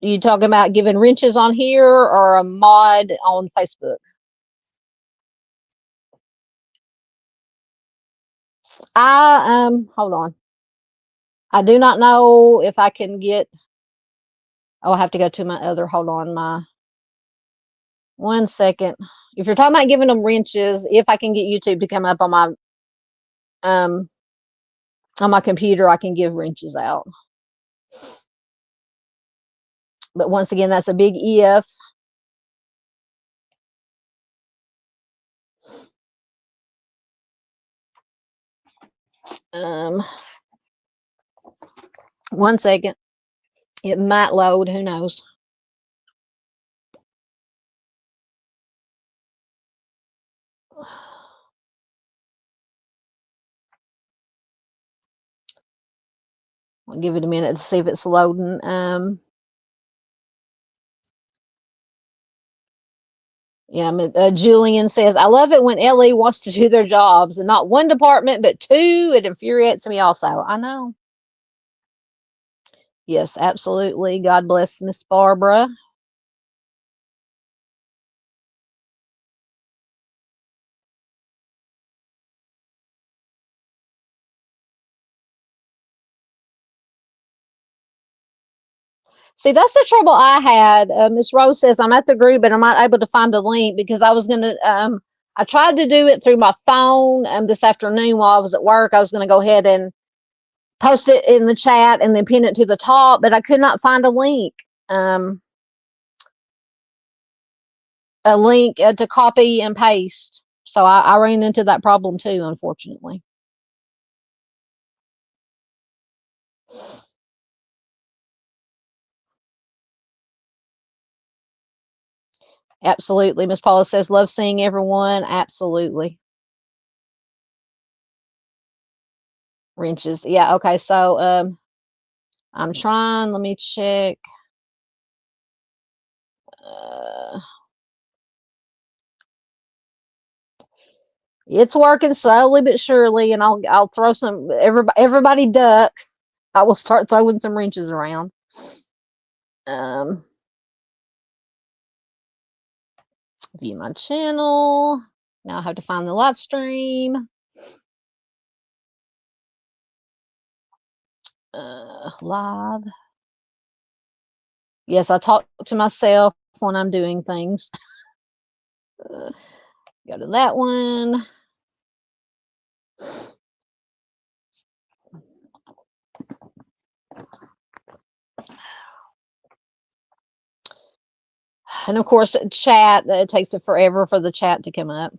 you talking about giving wrenches on here or a mod on Facebook? Hold on. I do not know if I can get. Oh, I have to go to my other. Hold on, my 1 second. If you're talking about giving them wrenches, if I can get YouTube to come up um on my computer, I can give wrenches out. But once again, that's a big if. Um, 1 second. It might load. Who knows? I'll give it a minute to see if it's loading. Yeah, Julian says, I love it when LE wants to do their jobs and not one department, but two. It infuriates me also. I know. Yes, absolutely. God bless Miss Barbara. See, that's the trouble I had. Miss Rose says, I'm at the group, but I'm not able to find a link because I was going to, I tried to do it through my phone this afternoon while I was at work. I was going to go ahead and post it in the chat and then pin it to the top, but I could not find a link. A link to copy and paste. So I ran into that problem too, unfortunately. Absolutely. Miss Paula says, love seeing everyone. Absolutely. Wrenches. Yeah. Okay. So I'm trying. Let me check. It's working slowly but surely, and I'll throw some. Everybody duck. I will start throwing some wrenches around. View my channel. Now I have to find the live stream. Live. Yes, I talk to myself when I'm doing things. Go to that one. And of course, chat, it takes it forever for the chat to come up.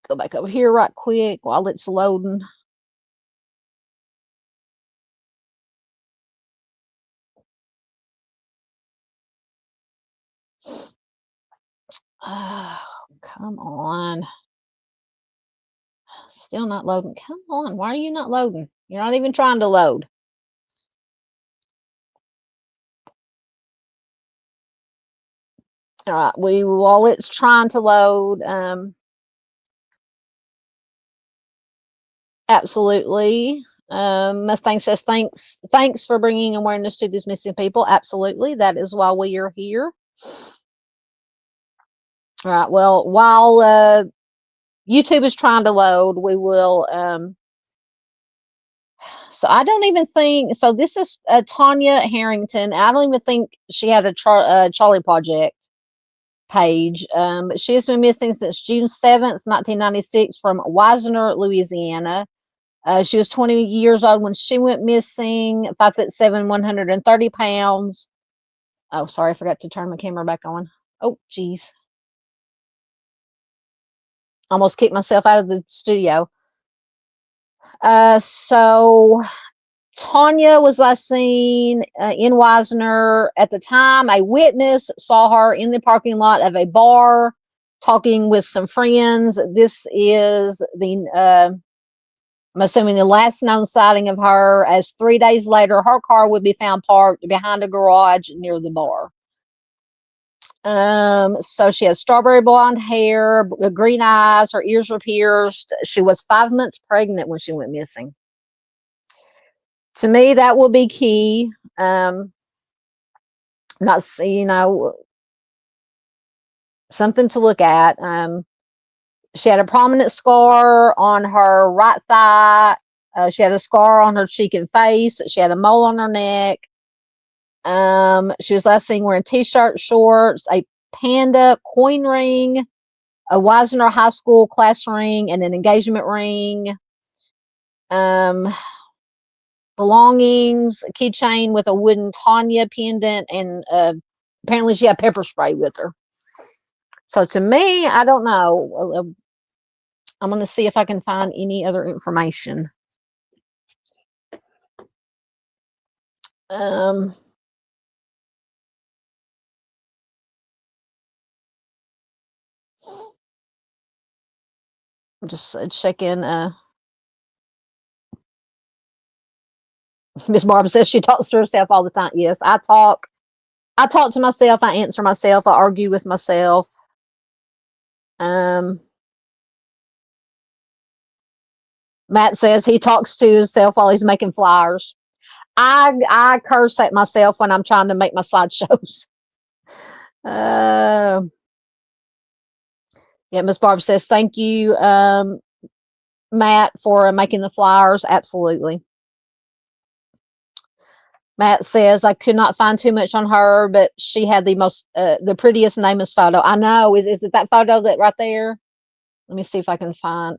Go back over here right quick while it's loading. Oh, come on. Still not loading. Come on. Why are you not loading? You're not even trying to load. All right. While it's trying to load, absolutely. Mustang says, thanks for bringing awareness to these missing people. Absolutely. That is why we are here. All right. Well, while YouTube is trying to load, we will. So I don't even think. So this is Tanya Harrington. I don't even think she had a Charlie Project page. But she has been missing since June 7th, 1996, from Wisner, Louisiana. She was 20 years old when she went missing. 5'7", 130 pounds. Oh, sorry, I forgot to turn my camera back on. Oh, geez. Almost kicked myself out of the studio. So Tanya was last seen in Wisner. At the time, a witness saw her in the parking lot of a bar talking with some friends. This is I'm assuming the last known sighting of her, as 3 days later, her car would be found parked behind a garage near the bar. So she has strawberry blonde hair, green eyes, her ears were pierced. She was 5 months pregnant when she went missing. To me, that will be key. Not, something to look at. She had a prominent scar on her right thigh. She had a scar on her cheek and face. She had a mole on her neck. She was last seen wearing t-shirt, shorts, a panda coin ring, a Wisner High School class ring, and an engagement ring. Belongings, a keychain with a wooden Tanya pendant, and apparently she had pepper spray with her. So to me, I don't know. I'm going to see if I can find any other information. Just checking. Miss Barbara says she talks to herself all the time. Yes, I talk. I talk to myself. I answer myself. I argue with myself. Matt says he talks to himself while he's making flyers. I curse at myself when I'm trying to make my slideshows. Yeah, Miss Barbara says thank you, Matt, for making the flyers. Absolutely. Matt says I could not find too much on her, but she had the prettiest nameless photo. I know. Is it that photo that right there? Let me see if I can find.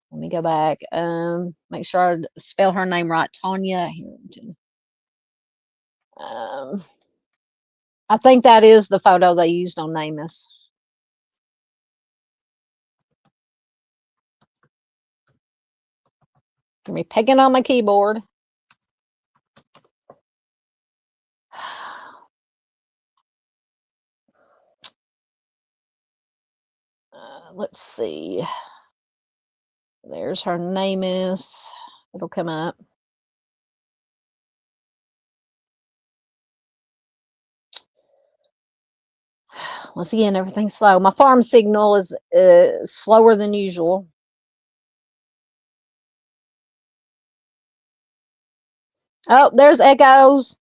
Let me go back. Make sure I spell her name right. Tanya Harrington. I think that is the photo they used on NamUs. Let me picking on my keyboard. Let's see. There's her NamUs. It'll come up. Once again, everything's slow. My farm signal is slower than usual. Oh, there's Echoes.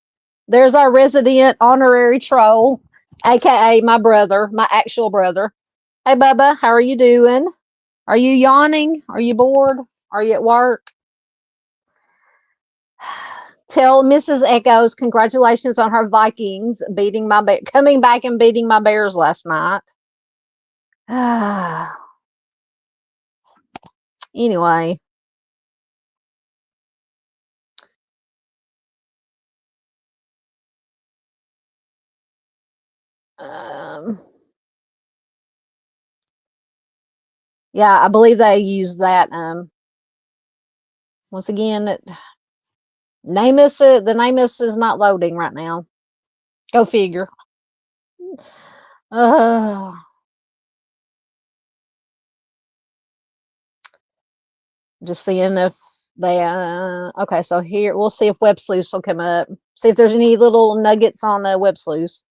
There's our resident honorary troll, aka my brother, my actual brother. Hey, Bubba, how are you doing? Are you yawning? Are you bored? Are you at work? Tell Mrs. Echoes congratulations on her Vikings beating coming back and beating my Bears last night. Anyway. Yeah, I believe they use that. Once again, the NamUs is not loading right now. Go figure. Just seeing if they okay, so here we'll see if Web Sleuth will come up. See if there's any little nuggets on the Web Sleuth.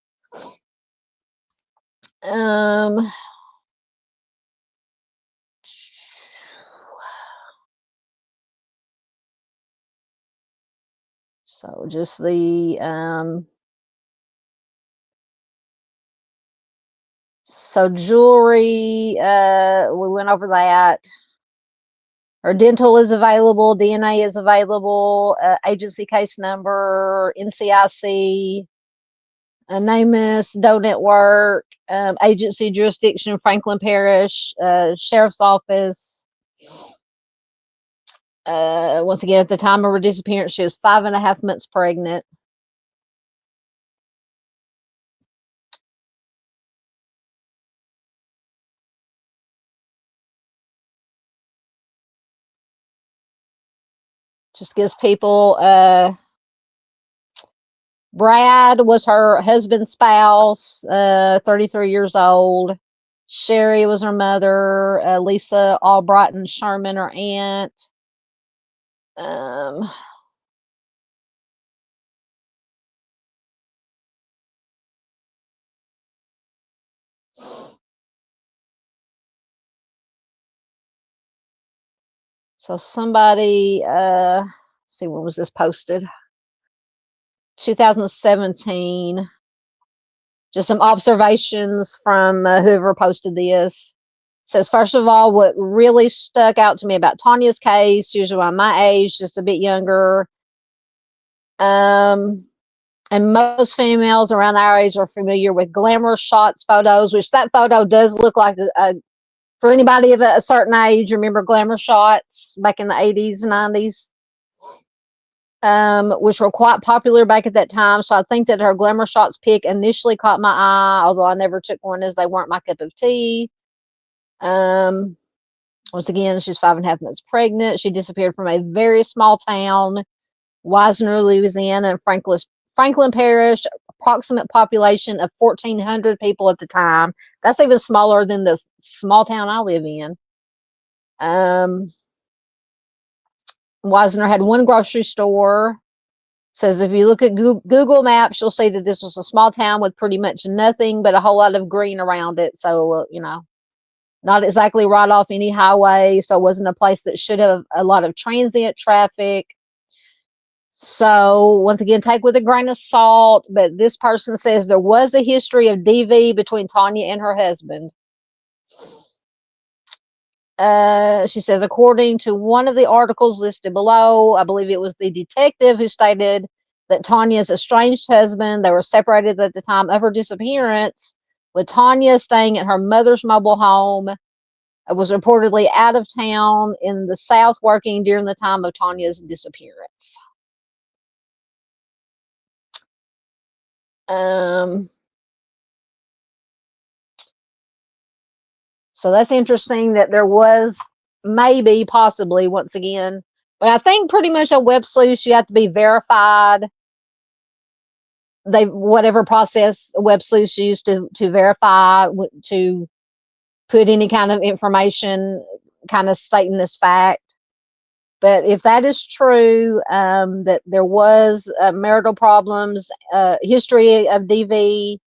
So just the so jewelry, we went over that. Her dental is available, DNA is available, agency case number, NCIC, NamUs, Doe Network, agency jurisdiction, Franklin Parish, Sheriff's Office. Once again, at the time of her disappearance, she was 5.5 months pregnant. Just gives people, Brad was her husband's spouse, 33 years old. Sherry was her mother. Lisa Albrighton Sherman, her aunt. Um, so somebody, let's see, when was this posted? 2017. Just some observations from whoever posted this. Says, first of all, what really stuck out to me about Tanya's case, she was around my age, just a bit younger. And most females around our age are familiar with glamour shots, photos, which that photo does look like for anybody of a certain age. Remember glamour shots back in the 80s, 90s, which were quite popular back at that time. So I think that her glamour shots pic initially caught my eye, although I never took one as they weren't my cup of tea. Once again, she's 5.5 months pregnant. She disappeared from a very small town, Wisner, Louisiana, and Franklin Parish, approximate population of 1,400 people at the time. That's even smaller than the small town I live in. Wisner had one grocery store. Says if you look at Google Maps, you'll see that this was a small town with pretty much nothing but a whole lot of green around it. So, not exactly right off any highway. So it wasn't a place that should have a lot of transient traffic. So once again, take with a grain of salt. But this person says there was a history of DV between Tanya and her husband. She says, according to one of the articles listed below, I believe it was the detective who stated that Tanya's estranged husband, they were separated at the time of her disappearance, with Tanya staying at her mother's mobile home, was reportedly out of town in the South working during the time of Tanya's disappearance. So that's interesting that there was maybe, possibly, once again, but I think pretty much a web sleuth, you have to be verified. Whatever process web sleuths use to verify, to put any kind of information, kind of stating this fact. But if that is true, that there was marital problems, history of DV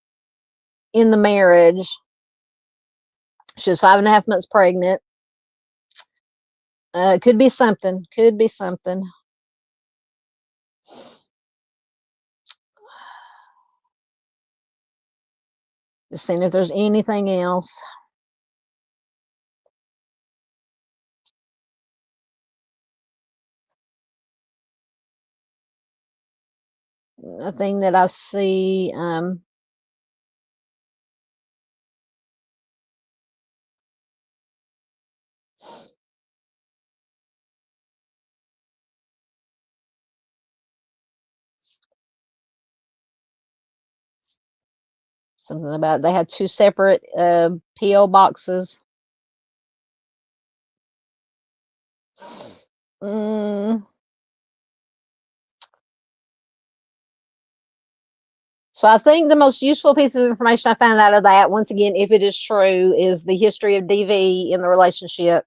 in the marriage, she was 5.5 months pregnant. Could be something. Could be something. Just seeing if there's anything else. Nothing that I see. Something about they had two separate PO boxes. So I think the most useful piece of information I found out of that, once again, if it is true, is the history of DV in the relationship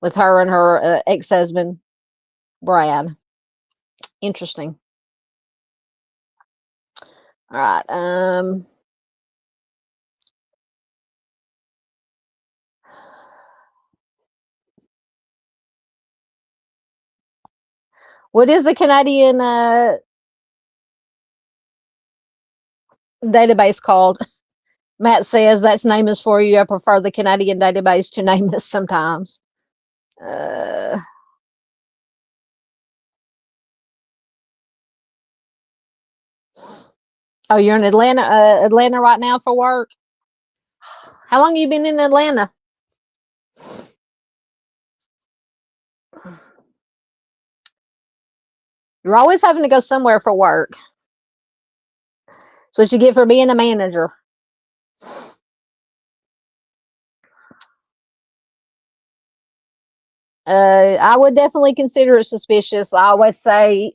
with her and her ex-husband, Brad. Interesting. All right. What is the Canadian database called? Matt says that's name is for you. I prefer the Canadian database to name us sometimes. Oh, you're in Atlanta right now for work? How long have you been in Atlanta? You're always having to go somewhere for work. So what you get for being a manager. I would definitely consider it suspicious. I always say,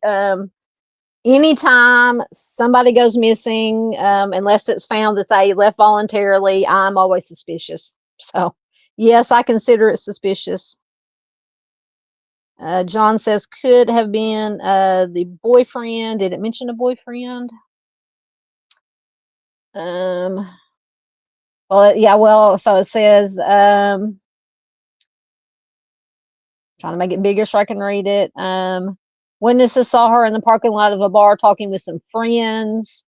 anytime somebody goes missing, unless it's found that they left voluntarily, I'm always suspicious. So, yes, I consider it suspicious. John says could have been the boyfriend. Did it mention a boyfriend? Um, well, yeah, well, so it says, trying to make it bigger so I can read it. Witnesses saw her in the parking lot of a bar talking with some friends.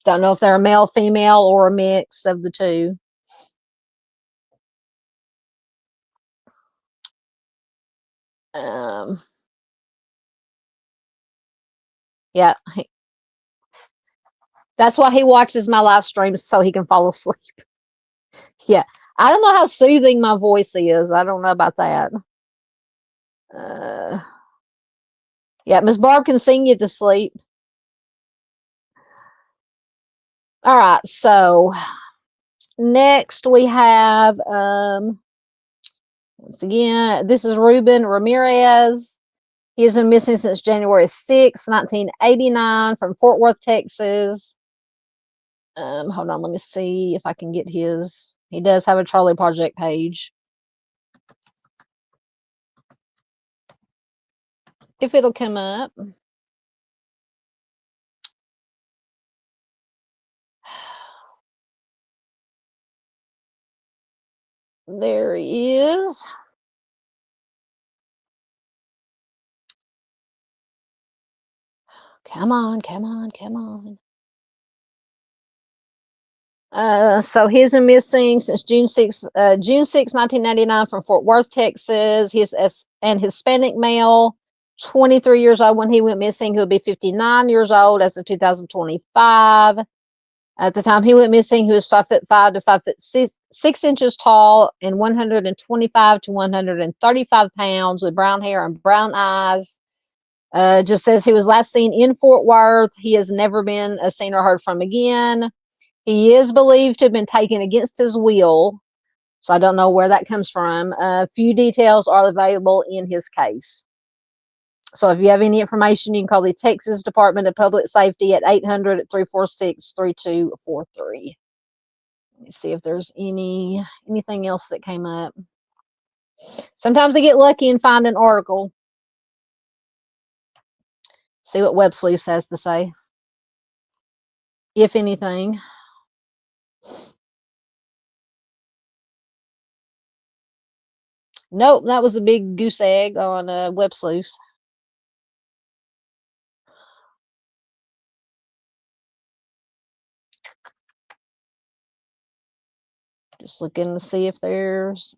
Don't know if they're a male, female, or a mix of the two. Um, yeah, that's why he watches my live streams so he can fall asleep. Yeah, I don't know how soothing my voice is. I don't know about that. Uh, yeah, Miss Barb can sing you to sleep. All right, so next we have, once again, this is Ruben Ramirez. He has been missing since January 6, 1989, from Fort Worth, Texas. Hold on, let me see if I can get his. He does have a Charlie Project page. If it'll come up. There he is. Come on, come on, come on. So he's been missing since June 6, 1999, from Fort Worth, Texas. He's an Hispanic male, 23 years old when he went missing. He'll be 59 years old as of 2025. At the time he went missing, he was 5'5" to 5'6" tall and 125 to 135 pounds, with brown hair and brown eyes. Just says he was last seen in Fort Worth. He has never been seen or heard from again. He is believed to have been taken against his will, so I don't know where that comes from. Few details are available in his case. So if you have any information, you can call the Texas Department of Public Safety at 800-346-3243. Let me see if there's anything else that came up. Sometimes I get lucky and find an article. See what Web Sleuth has to say, if anything. Nope, that was a big goose egg on Web Sleuth. Just looking to see if there's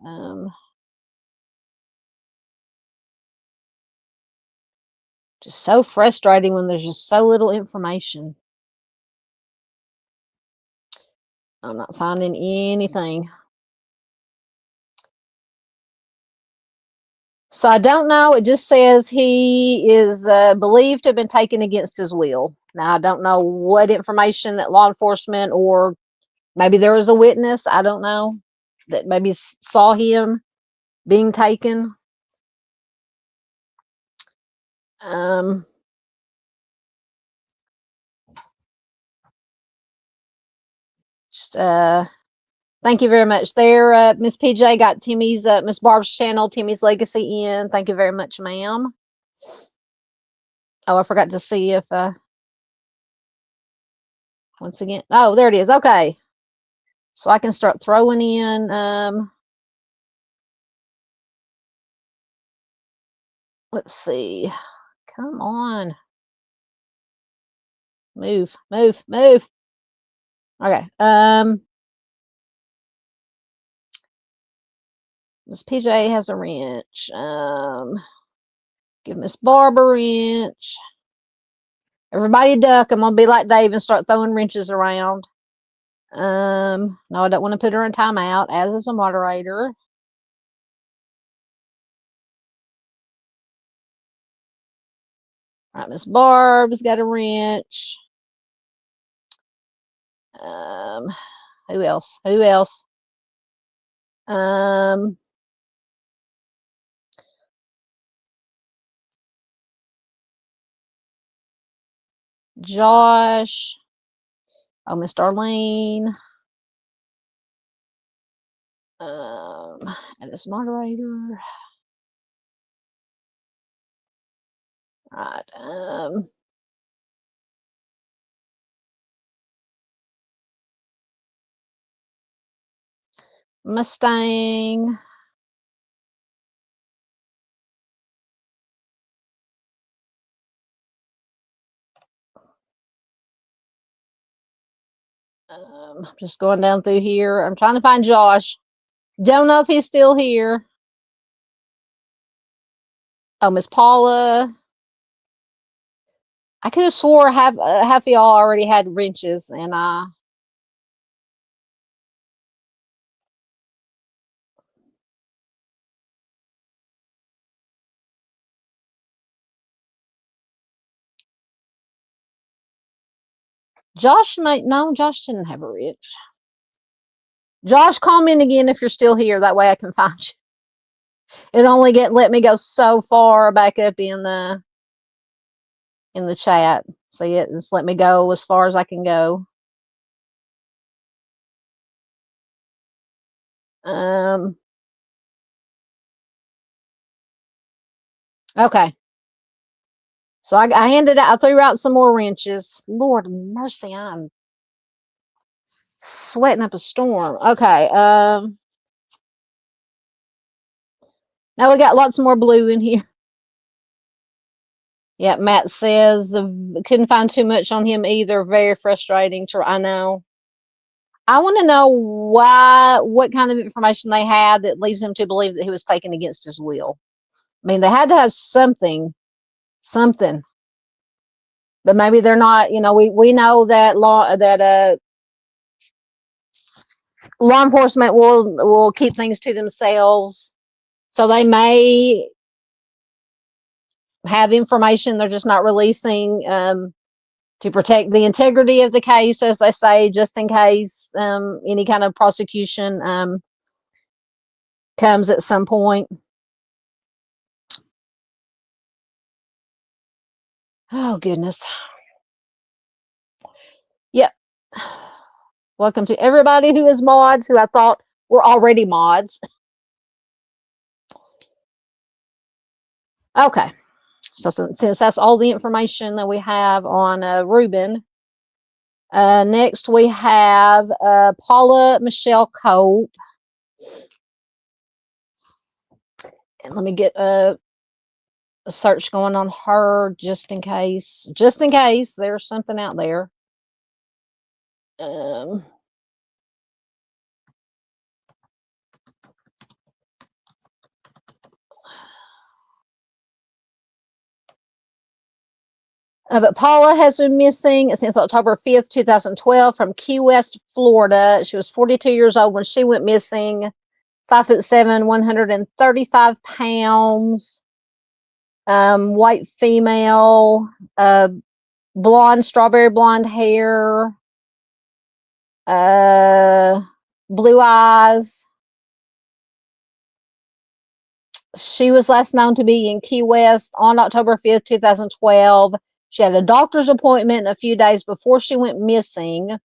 just so frustrating when there's just so little information. I'm not finding anything. So I don't know. It just says he is believed to have been taken against his will. Now, I don't know what information that law enforcement, or maybe there was a witness, I don't know, that maybe saw him being taken. Just, thank you very much there. Miss PJ got Timmy's, Miss Barb's channel, Timmy's Legacy in. Thank you very much, ma'am. Oh, I forgot to see if, once again, oh, there it is. Okay. So I can start throwing in, let's see. Come on. Move, move, move. Okay. Miss PJ has a wrench. Give Miss Barb a wrench. Everybody duck. I'm gonna be like Dave and start throwing wrenches around. No, I don't want to put her in timeout, as is a moderator. All right, Miss Barb's got a wrench. Who else? Who else? Josh. Oh, Miss Darlene. And this moderator. Right. Mustang. Just going down through here. I'm trying to find Josh. Don't know if he's still here. Oh, Miss Paula. I could have swore half of y'all already had wrenches, and Josh might no. Josh didn't have a wrench. Josh, comment again if you're still here. That way I can find you. It only let me go so far back up in the chat. See it just let me go as far as I can go. Okay. So I handed out. I threw out some more wrenches. Lord mercy, I'm sweating up a storm. Okay. Now we got lots more blue in here. Yeah, Matt says couldn't find too much on him either. Very frustrating. I know. I want to know what kind of information they had that leads them to believe that he was taken against his will. I mean, they had to have something. But maybe they're not. You know, we know that law enforcement will keep things to themselves, so they may have information they're just not releasing to protect the integrity of the case, as they say, just in case any kind of prosecution comes at some point. Oh, goodness. Yep. Welcome to everybody who is mods, who I thought were already mods. Okay. So since that's all the information that we have on Ruben, next we have Paula Michelle Cope. And let me get a search going on her just in case there's something out there. But Paula has been missing since October 5th, 2012 from Key West, Florida. She was 42 years old when she went missing. 5'7", 135 pounds. White female, blonde, strawberry blonde hair, blue eyes. She was last known to be in Key West on October 5th, 2012. She had a doctor's appointment a few days before she went missing.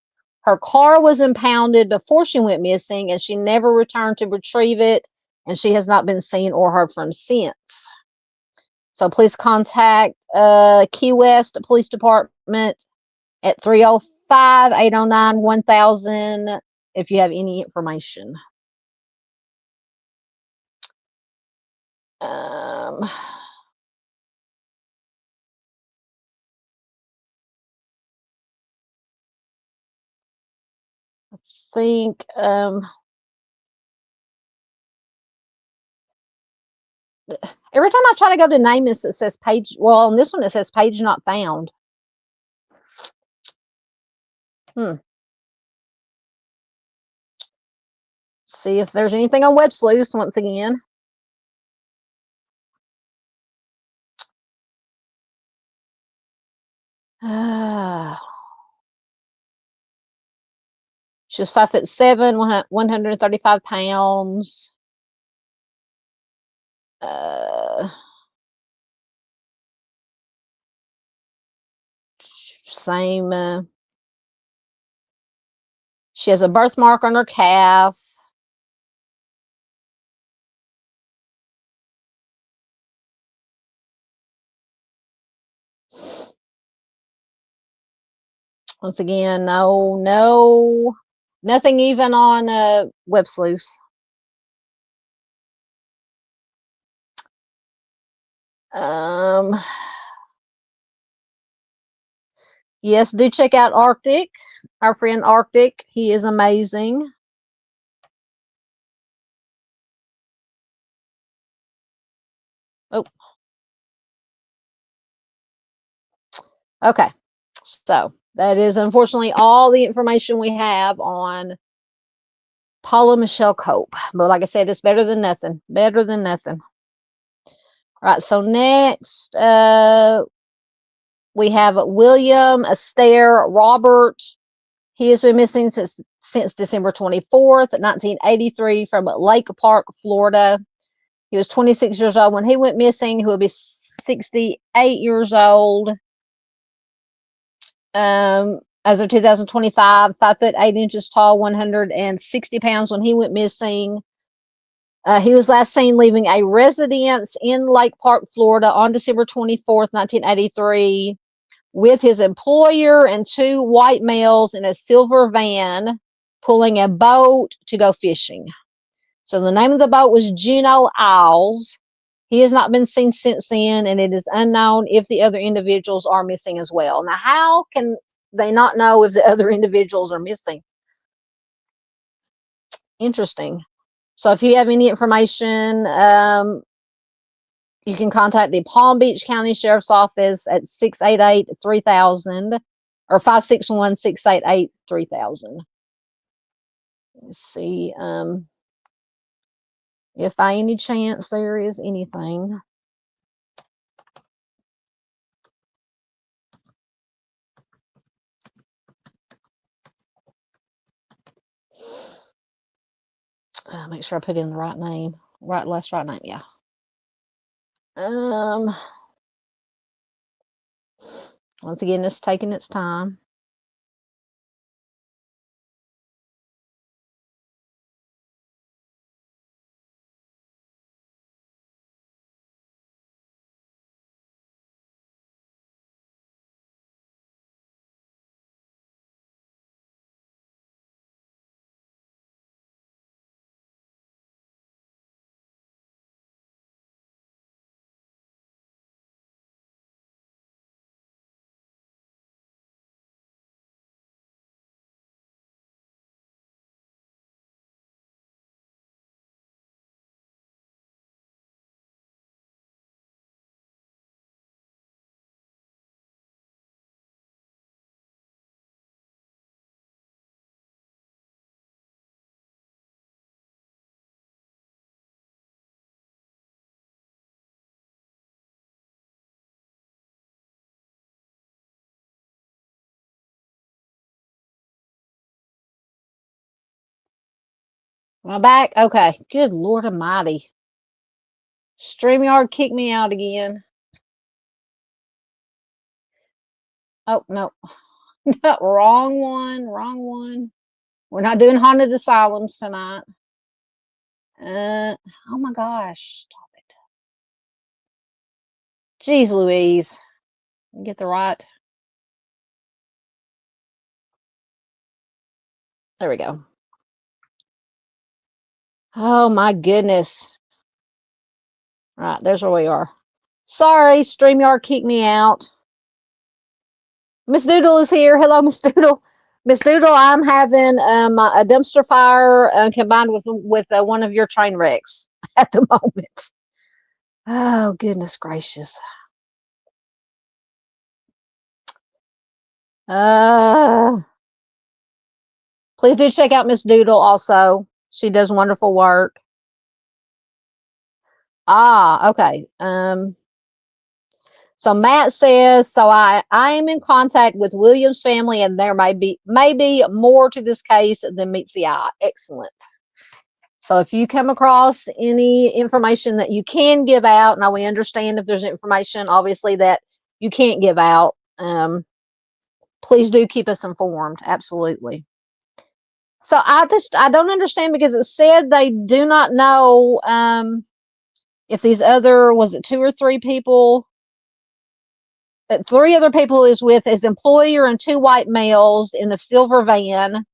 Her car was impounded before she went missing, and she never returned to retrieve it, and she has not been seen or heard from since. So please contact Key West Police Department at 305-809-1000 if you have any information. I think every time I try to go to name this, it says page. Well, on this one, it says page not found. See if there's anything on Web Sleuth once again. She was 5'7", 135 pounds. same. She has a birthmark on her calf. Once again, nothing even on Web Sleuths. Yes, do check out Arctic, our friend Arctic. He is amazing. Oh, okay. So that is unfortunately all the information we have on Paula Michelle Cope. But like I said, it's better than nothing. Better than nothing. All right. So next, we have William Astaire Robert. He has been missing since December 24th, 1983, from Lake Park, Florida. He was 26 years old when he went missing. He will be 68 years old. As of 2025, 5'8" tall, 160 pounds when he went missing. He was last seen leaving a residence in Lake Park, Florida on December 24th, 1983, with his employer and two white males in a silver van pulling a boat to go fishing. So the name of the boat was Juno Isles. He has not been seen since then, and it is unknown if the other individuals are missing as well. Now, how can they not know if the other individuals are missing? Interesting. So if you have any information, you can contact the Palm Beach County Sheriff's Office at 688-3000 or 561-688-3000. Let's see if by any chance there is anything. Make sure I put in the right name. Right name, yeah. Once again, it's taking its time. Am I back? Okay. Good Lord Almighty. StreamYard kicked me out again. Oh, no. Wrong one. We're not doing haunted asylums tonight. Oh my gosh. Stop it. Jeez Louise. Get the right. There we go. Oh my goodness. All right, there's where we are. Sorry, StreamYard kicked me out. Miss Doodle is here. Hello, Miss Doodle. Miss Doodle, I'm having a dumpster fire combined with one of your train wrecks at the moment. Oh, goodness gracious. Please do check out Miss Doodle also. She does wonderful work. Okay. So Matt says, so I am in contact with Williams' family, and there may be more to this case than meets the eye. Excellent. So if you come across any information that you can give out, now we understand if there's information, obviously, that you can't give out. please do keep us informed. Absolutely. So I don't understand, because it said they do not know if these other, was it 2 or 3 people? 3 other people is with his employer and 2 white males in the silver van.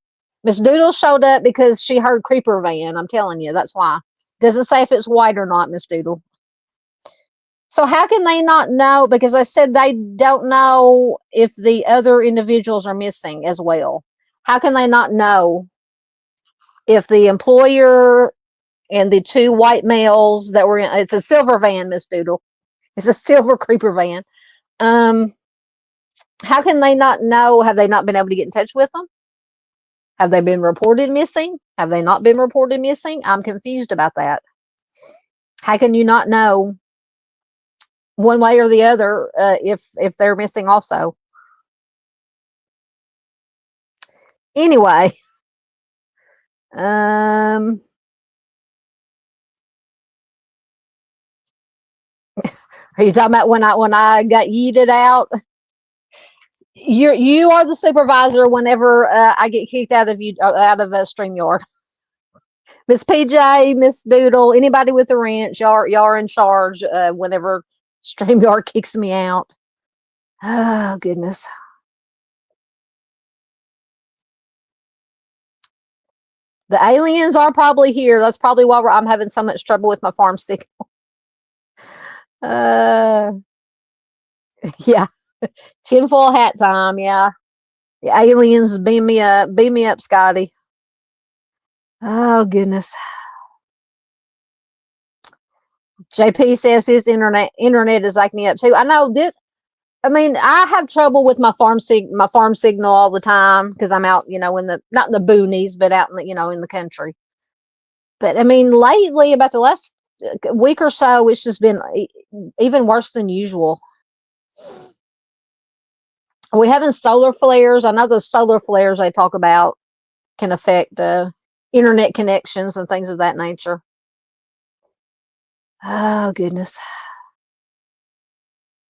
Miss Doodle showed up because she heard creeper van. I'm telling you, that's why. Doesn't say if it's white or not, Miss Doodle. So how can they not know? Because I said they don't know if the other individuals are missing as well. How can they not know if the employer and the 2 white males that were in, it's a silver van, Miss Doodle. It's a silver creeper van. How can they not know? Have they not been able to get in touch with them? Have they been reported missing? Have they not been reported missing? I'm confused about that. How can you not know one way or the other if they're missing also? Anyway, are you talking about when I got yeeted out? You are the supervisor whenever I get kicked out of StreamYard. Miss PJ, Miss Doodle, anybody with a wrench, y'all are in charge whenever StreamYard kicks me out. Oh, goodness. The aliens are probably here. That's probably why I'm having so much trouble with my farm signal. Yeah. Tinfoil hat time, yeah. The aliens beam me up, Scotty. Oh, goodness. JP says his internet is acting me up too. I know this. I mean, I have trouble with my farm signal all the time because I'm out, in the, not in the boonies, but out in the, in the country. But I mean, lately, about the last week or so, it's just been even worse than usual. Are we having solar flares? I know those solar flares they talk about can affect internet connections and things of that nature. Oh, goodness.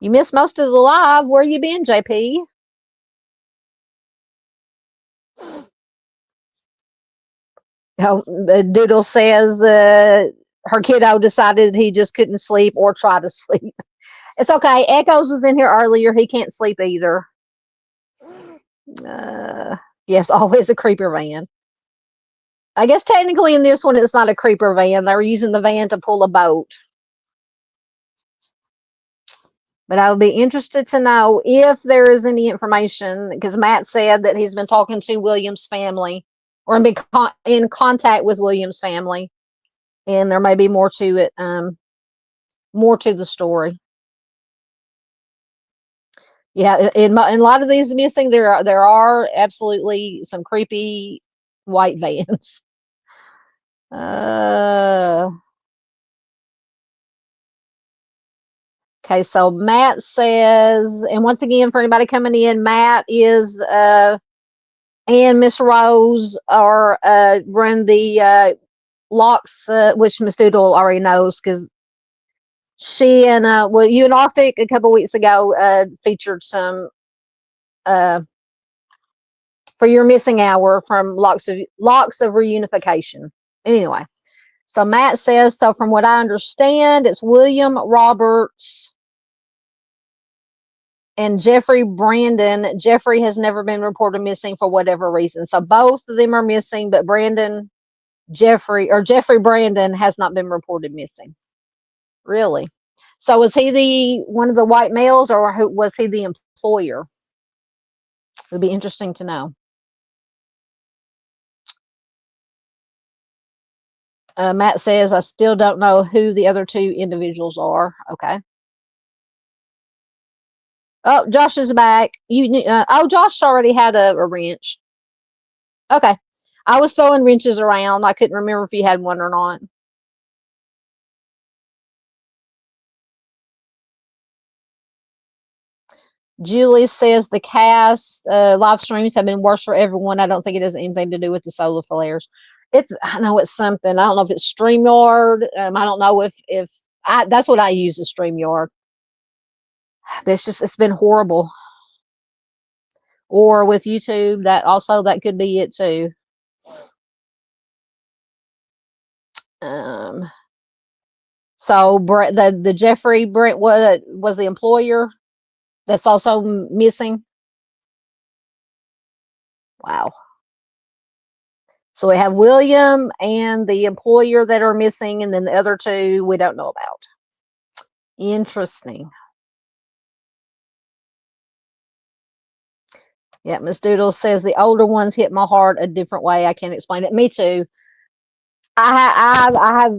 You missed most of the live. Where you been, JP? Oh, Doodle says her kiddo decided he just couldn't sleep or try to sleep. It's okay. Echoes was in here earlier. He can't sleep either. Yes, always a creeper van. I guess technically in this one, it's not a creeper van. They were using the van to pull a boat. But I would be interested to know if there is any information, because Matt said that he's been talking to William's family or been in contact with William's family, and there may be more to it, more to the story. Yeah, in a lot of these missing, there are absolutely some creepy white vans. Okay, so Matt says, and once again, for anybody coming in, Matt is and Miss Rose are run the locks, which Miss Doodle already knows because she and you and Arctic a couple weeks ago featured some for your missing hour from locks of reunification. Anyway, so Matt says, so from what I understand, it's William Roberts and Jeffrey Brandon. Jeffrey has never been reported missing for whatever reason. So both of them are missing, but Jeffrey Brandon has not been reported missing. Really? So was he one of the white males, or was he the employer? It would be interesting to know. Matt says, I still don't know who the other 2 individuals are. Okay. Oh, Josh is back. Josh already had a wrench. Okay. I was throwing wrenches around. I couldn't remember if you had one or not. Julie says the cast live streams have been worse for everyone. I don't think it has anything to do with the solar flares. I know it's something. I don't know if it's StreamYard. I don't know if that's what I use, the StreamYard. But it's been horrible. or with YouTube. That could be it too. So the Jeffrey Brent was the employer that's also missing. Wow. So we have William and the employer that are missing, and then the other two we don't know about. Interesting. Yeah, Miss Doodle says the older ones hit my heart a different way. I can't explain it. Me too. I have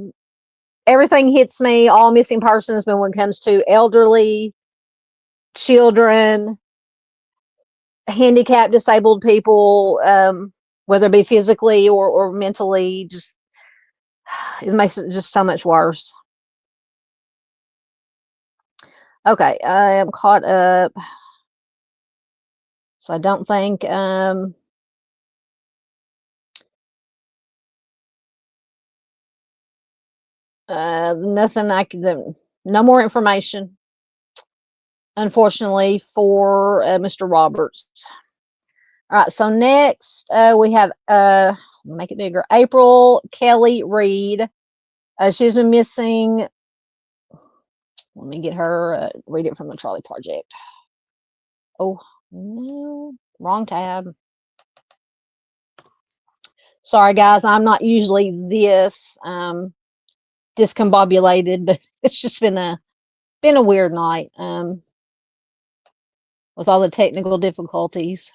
everything hits me. All missing persons, but when it comes to elderly, children, handicapped, disabled people, whether it be physically or mentally, just it makes it just so much worse. Okay, I am caught up. So I don't think nothing I could, no more information, unfortunately, for Mr. Roberts. All right, so next we have make it bigger. April Kelly Reed. She's been missing. Let me get her. Read it from the Charlie Project. Oh no, wrong tab. Sorry guys, I'm not usually this discombobulated, but it's just been a weird night with all the technical difficulties.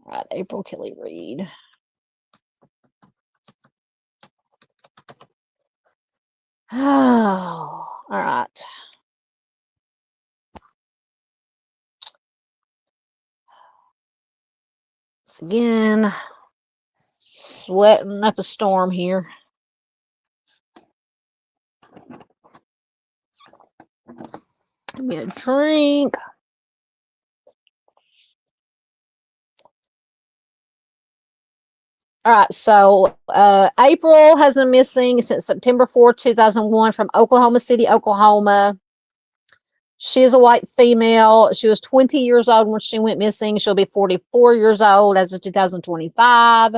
All right, April Kelly Reed. Oh, all right. Once again, sweating up a storm here. Give me a drink. All right, so April has been missing since September 4th, 2001 from Oklahoma City, Oklahoma. She is a white female. She was 20 years old when she went missing. She'll be 44 years old as of 2025.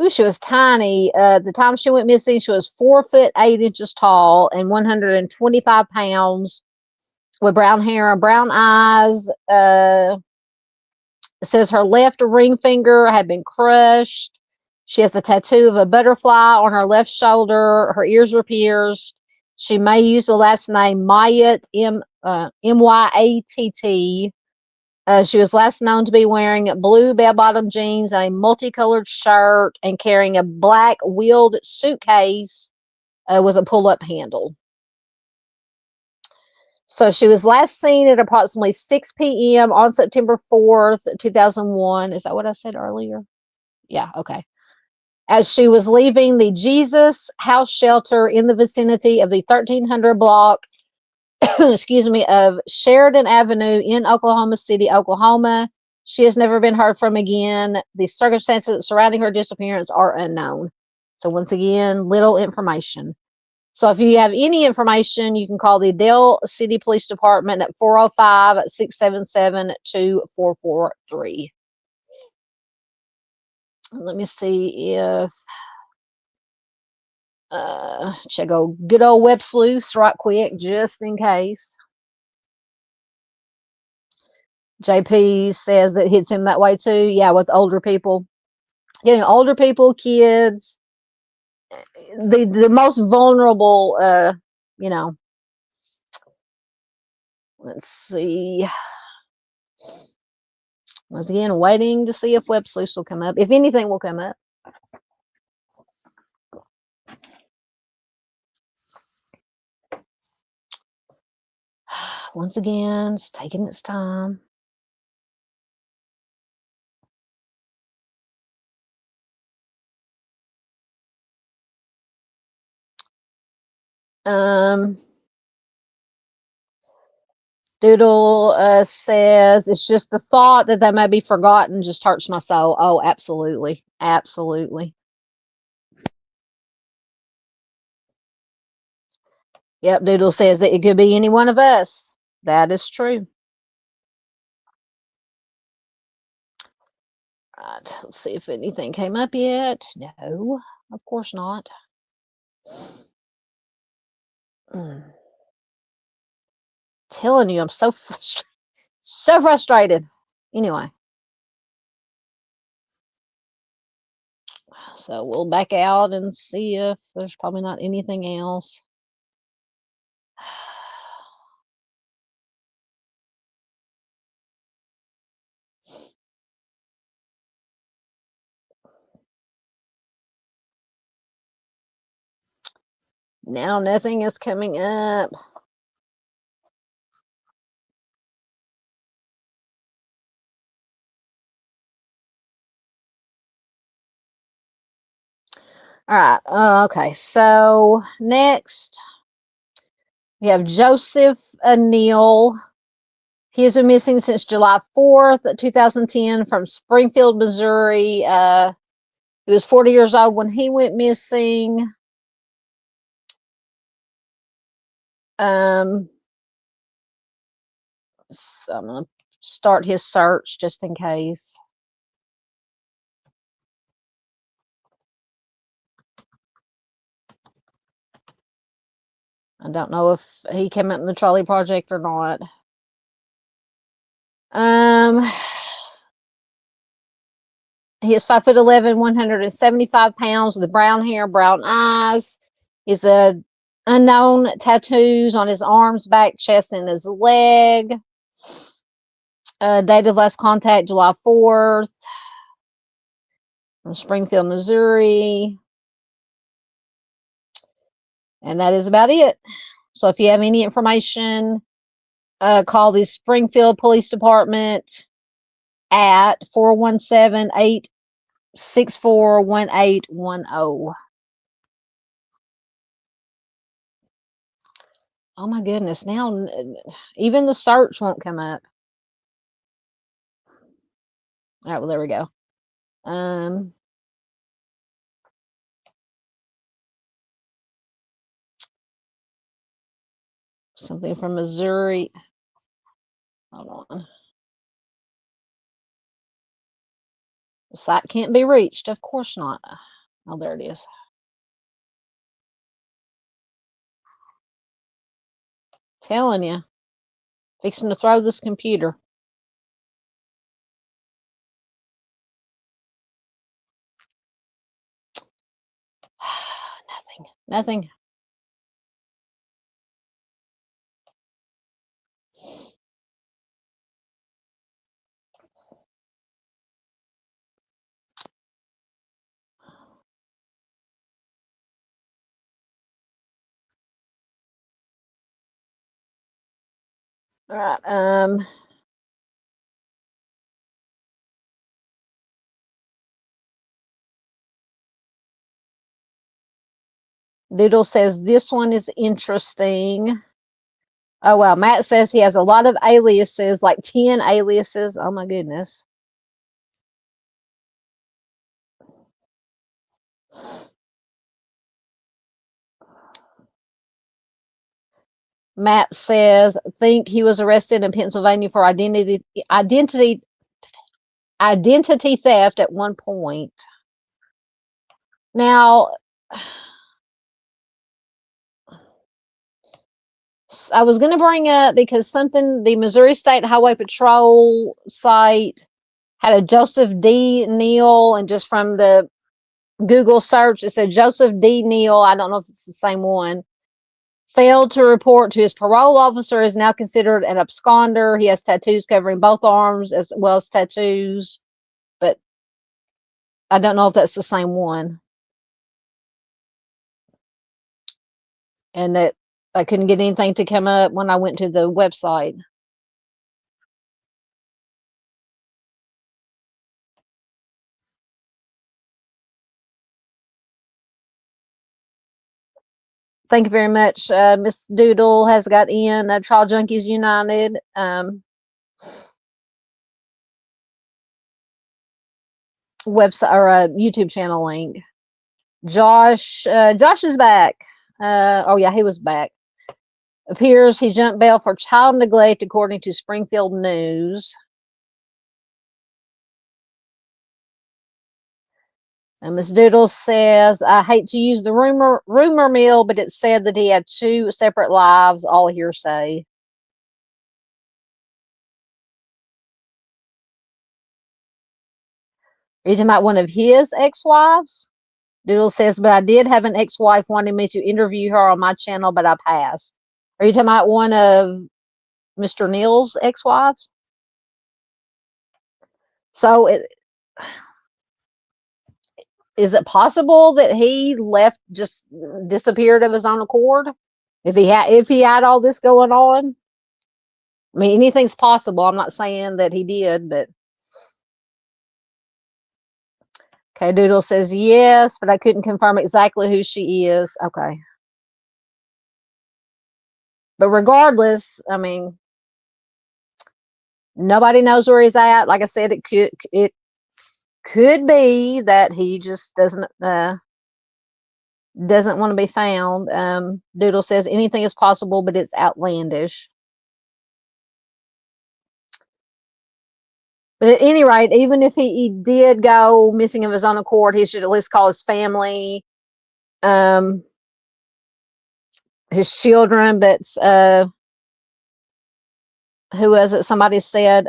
Ooh, she was tiny. The time she went missing, she was 4'8" tall and 125 pounds, with brown hair and brown eyes. It says her left ring finger had been crushed. She has a tattoo of a butterfly on her left shoulder. Her ears were pierced. She may use the last name Myatt, Myatt. She was last known to be wearing blue bell-bottom jeans, a multicolored shirt, and carrying a black wheeled suitcase with a pull-up handle. So she was last seen at approximately 6 p.m. on September 4th, 2001. Is that what I said earlier? Yeah, okay. As she was leaving the Jesus House shelter in the vicinity of the 1300 block, excuse me, of Sheridan Avenue in Oklahoma City, Oklahoma. She has never been heard from again. The circumstances surrounding her disappearance are unknown. So once again, little information. So if you have any information, you can call the Dale City Police Department at 405-677-2443. Let me see if check go good old web sleuths right quick, just in case. JP says that hits him that way too. Yeah, with older people. You know, older people, kids, the most vulnerable, you know. Let's see. Once again, waiting to see if web sleuths will come up. If anything will come up. Once again, it's taking its time. Doodle says it's just the thought that they may be forgotten just hurts my soul. Oh, absolutely. Absolutely. Yep, Doodle says that it could be any one of us. That is true. right, let's see if anything came up yet. No, of course not. Telling you, I'm so frustrated. So frustrated. Anyway, so we'll back out and see if there's probably not anything else. Now nothing is coming up. All right. Okay. So next, we have Joseph Neal. He has been missing since July 4th, 2010, from Springfield, Missouri. He was 40 years old when he went missing. So I'm going to start his search just in case. I don't know if he came up in the trolley project or not. He is 5'11", 175 pounds, with brown hair, brown eyes. He's a unknown tattoos on his arms, back, chest, and his leg. Date of last contact, July 4th, from Springfield, Missouri. And that is about it. So if you have any information, call the Springfield Police Department at 417-864-1810. Oh my goodness, now even the search won't come up. All right, well, there we go. Something from Missouri. Hold on. The site can't be reached. Of course not. Oh, there it is. Telling you. Fixing to throw this computer. Nothing. All right. Doodle says this one is interesting. Oh, wow. Matt says he has a lot of aliases, like 10 aliases. Oh, my goodness. Matt says, think he was arrested in Pennsylvania for identity theft at one point. Now, I was going to bring up, because the Missouri State Highway Patrol site had a Joseph D. Neal, and just from the Google search, it said Joseph D. Neal. I don't know if it's the same one. Failed to report to his parole officer, is now considered an absconder. He has tattoos covering both arms as well as tattoos, but I don't know if that's the same one. And that I couldn't get anything to come up when I went to the website. Thank you very much. Miss Doodle has got in Trial Junkies United. Website or a YouTube channel link. Josh is back. Oh yeah, he was back. Appears he jumped bail for child neglect, according to Springfield News. And Miss Doodle says, I hate to use the rumor mill, but it said that he had 2 separate lives, all hearsay. Are you talking about one of his ex-wives? Doodle says, but I did have an ex-wife wanting me to interview her on my channel, but I passed. Are you talking about one of Mr. Neal's ex-wives? So is it possible that he left, just disappeared of his own accord? If he had all this going on? I mean, anything's possible. I'm not saying that he did, but okay, Doodle says yes, but I couldn't confirm exactly who she is. Okay. But regardless, I mean, nobody knows where he's at. Like I said, it could be that he just doesn't want to be found. Doodle says anything is possible, but it's outlandish. But at any rate, even if he did go missing of his own accord, he should at least call his family, his children. But who was it? Somebody said,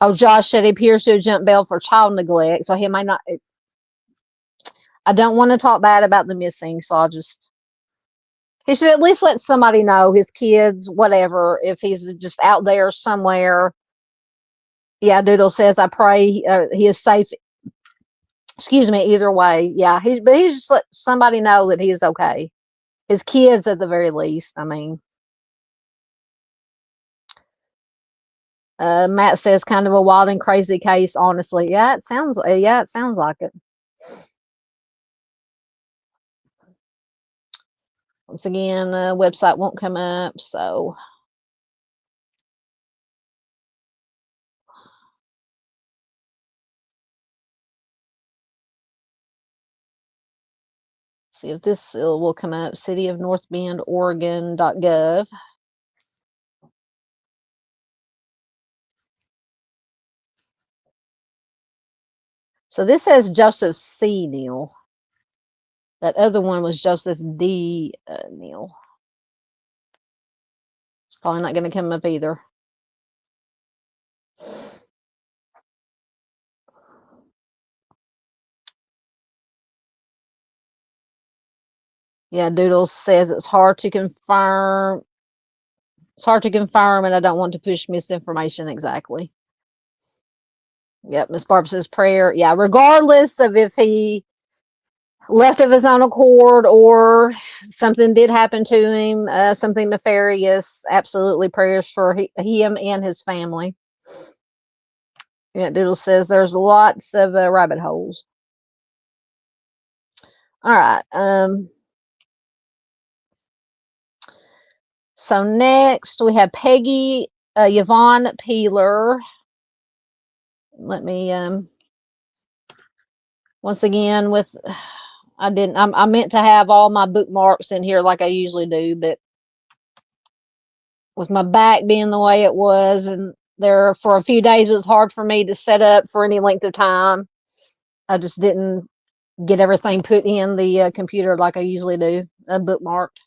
oh, Josh said he appears to have jumped bail for child neglect, so he might not. I don't want to talk bad about the missing, so he should at least let somebody know, his kids, whatever, if he's just out there somewhere. Yeah, Doodle says, I pray he is safe. Excuse me, either way. Yeah, but he's just let somebody know that he is okay. His kids at the very least, I mean. Matt says kind of a wild and crazy case, honestly. Yeah, it sounds like it. Once again, the website won't come up, so see if this will come up. City of North Bend, Oregon.gov. So this says Joseph C. Neal. That other one was Joseph D. Neal. It's probably not going to come up either. Yeah, Doodles says it's hard to confirm. It's hard to confirm, and I don't want to push misinformation exactly. Yep, Miss Barb says prayer. Yeah, regardless of if he left of his own accord or something did happen to him, something nefarious, absolutely prayers for him and his family. Yeah, Doodle says there's lots of rabbit holes. All right. So next we have Peggy Yvonne Peeler. Let me once again I meant to have all my bookmarks in here like I usually do, but with my back being the way it was, and there for a few days it was hard for me to set up for any length of time. I just didn't get everything put in the computer like I usually do, bookmarked.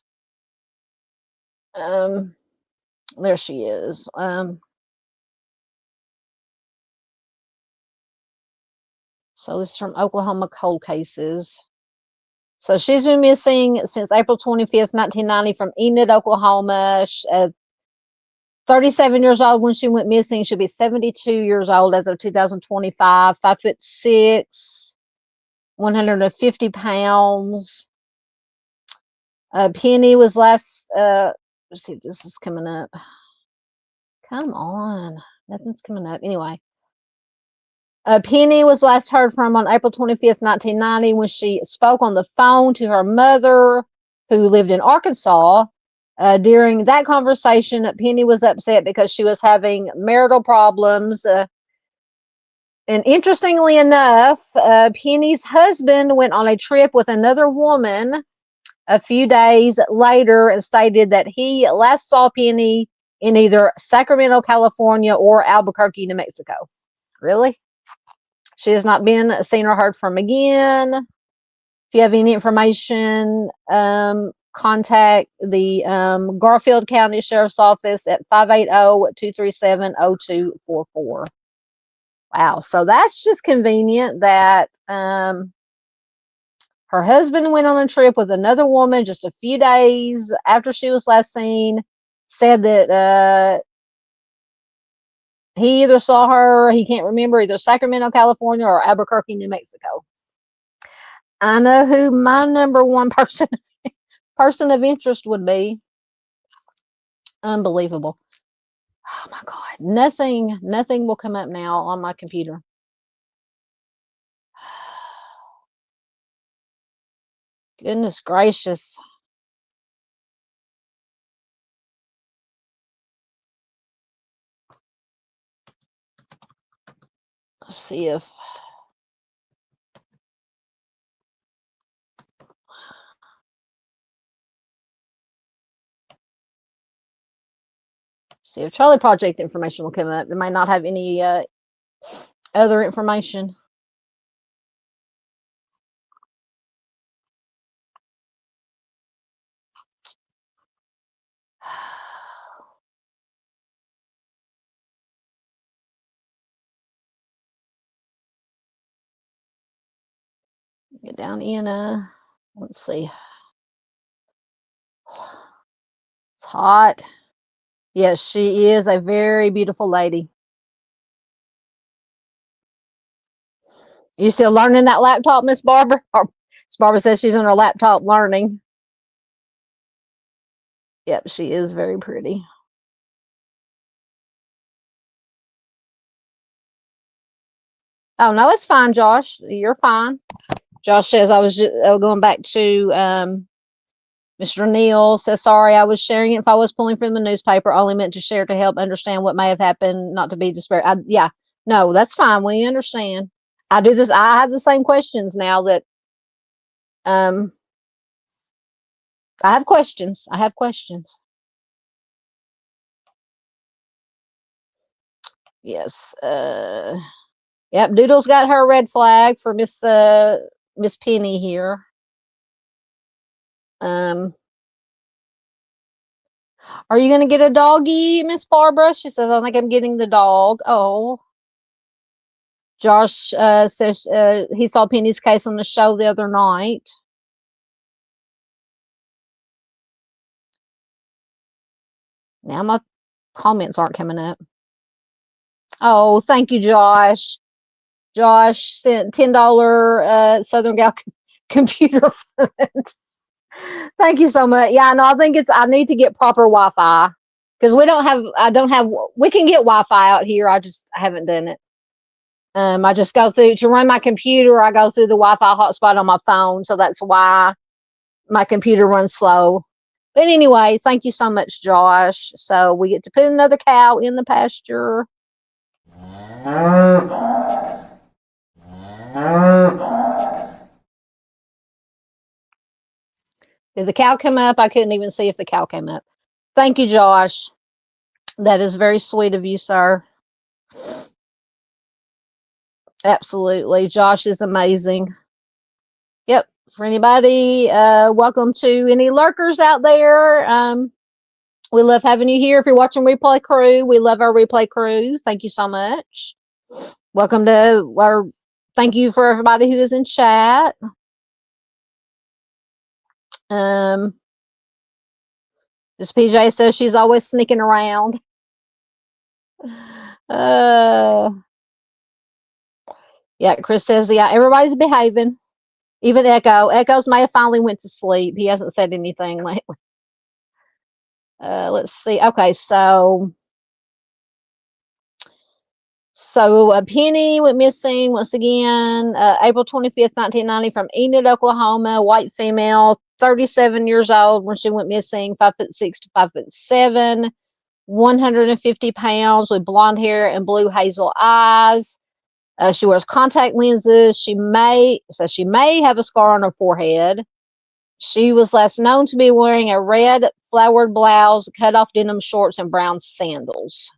There she is. So this is from Oklahoma Cold Cases. So she's been missing since April 25th, 1990 from Enid, Oklahoma. 37 years old when she went missing. She'll be 72 years old as of 2025. 5'6", 150 pounds. Penny was last, let's see if this is coming up. Come on. Nothing's coming up. Anyway. Penny was last heard from on April 25th, 1990, when she spoke on the phone to her mother, who lived in Arkansas. During that conversation, Penny was upset because she was having marital problems. And interestingly enough, Penny's husband went on a trip with another woman a few days later and stated that he last saw Penny in either Sacramento, California, or Albuquerque, New Mexico. Really? She has not been seen or heard from again. If you have any information, contact the Garfield County Sheriff's Office at 580-237-0244. Wow, so that's just convenient that her husband went on a trip with another woman just a few days after she was last seen, said that he either saw her, he can't remember, either Sacramento, California, or Albuquerque, New Mexico. I know who my number one person of interest would be. Unbelievable. Oh my God. Nothing will come up now on my computer. Goodness gracious. Let's see if Charlie Project information will come up. It might not have any other information. Get down in let's see. It's hot. Yes, she is a very beautiful lady. You still learning that laptop, Miss Barbara? Miss Barbara says she's on her laptop learning. Yep, she is very pretty. Oh no, it's fine, Josh. You're fine. Josh says I was just going back to Mr. Neal says, sorry, I was sharing info I was pulling from the newspaper, only meant to share to help understand what may have happened, not to be despair. Yeah, no, that's fine. We understand. I do this. I have the same questions now that I have questions. Yes. Yep. Doodle's got her red flag for Miss Penny here. Are you gonna get a doggy, Miss Barbara? She says, I think I'm getting the dog. Oh. Josh says he saw Penny's case on the show the other night. Now my comments aren't coming up. Oh, thank you, Josh. Josh sent $10 Southern Gal computer fund. Thank you so much. Yeah, no, I need to get proper Wi-Fi because we can get Wi-Fi out here. I haven't done it. I just go through to run my computer. I go through the Wi-Fi hotspot on my phone, so that's why my computer runs slow. But anyway, thank you so much, Josh. So we get to put another cow in the pasture. Did the cow come up? I couldn't even see if the cow came up. Thank you, Josh. That is very sweet of you, sir. Absolutely. Josh is amazing. Yep. For anybody, welcome to any lurkers out there. We love having you here. If you're watching Replay Crew, we love our Replay Crew. Thank you so much. Welcome to our, thank you for everybody who is in chat. This PJ says she's always sneaking around. Yeah, Chris says, yeah, everybody's behaving. Even Echo. Echo's may have finally went to sleep. He hasn't said anything lately. Let's see. Okay, so Penny went missing once again, April 25th, 1990, from Enid, Oklahoma. White female, 37 years old when she went missing, 5'6" to 5'7", 150 pounds, with blonde hair and blue hazel eyes. She wears contact lenses. She may have a scar on her forehead. She was last known to be wearing a red flowered blouse, cut off denim shorts, and brown sandals.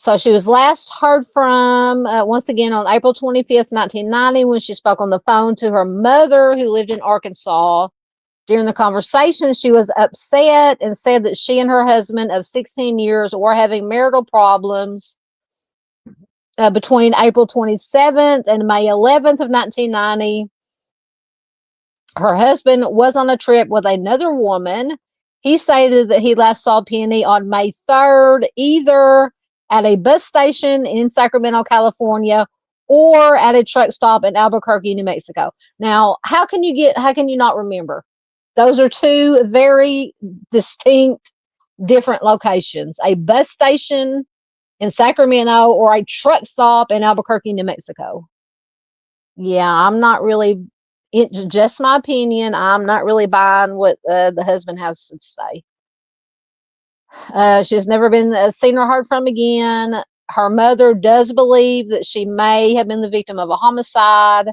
So she was last heard from once again on April 25th, 1990, when she spoke on the phone to her mother, who lived in Arkansas. During the conversation, she was upset and said that she and her husband of 16 years were having marital problems between April 27th and May 11th of 1990. Her husband was on a trip with another woman. He stated that he last saw Penny on May 3rd, either at a bus station in Sacramento, California, or at a truck stop in Albuquerque, New Mexico. Now, how can you not remember? Those are two very distinct, different locations. A bus station in Sacramento or a truck stop in Albuquerque, New Mexico. Yeah, I'm not really, it's just my opinion. I'm not really buying what the husband has to say. She's never been seen or heard from again. Her mother does believe that she may have been the victim of a homicide.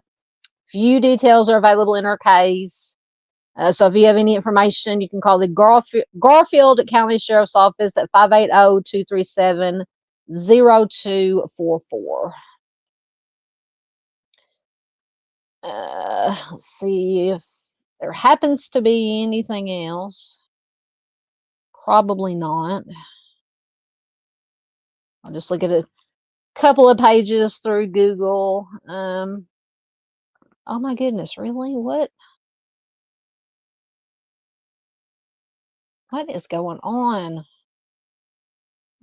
Few details are available in her case. So if you have any information, you can call the Garfield County Sheriff's Office at 580-237-0244. Let's see if there happens to be anything else. Probably not. I'll just look at a couple of pages through Google. Oh my goodness, really? What is going on?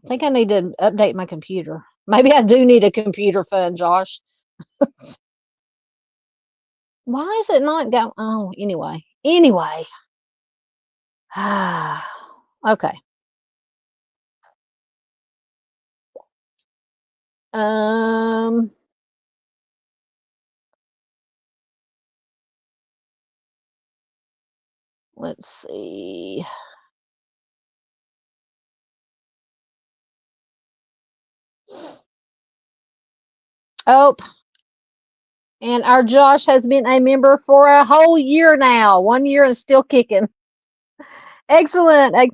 I think I need to update my computer. Maybe I do need a computer fund, Josh. Why is it not going? Oh, anyway. Okay. Let's see. Oh, and our Josh has been a member for a whole year now. 1 year and still kicking. Excellent. Thank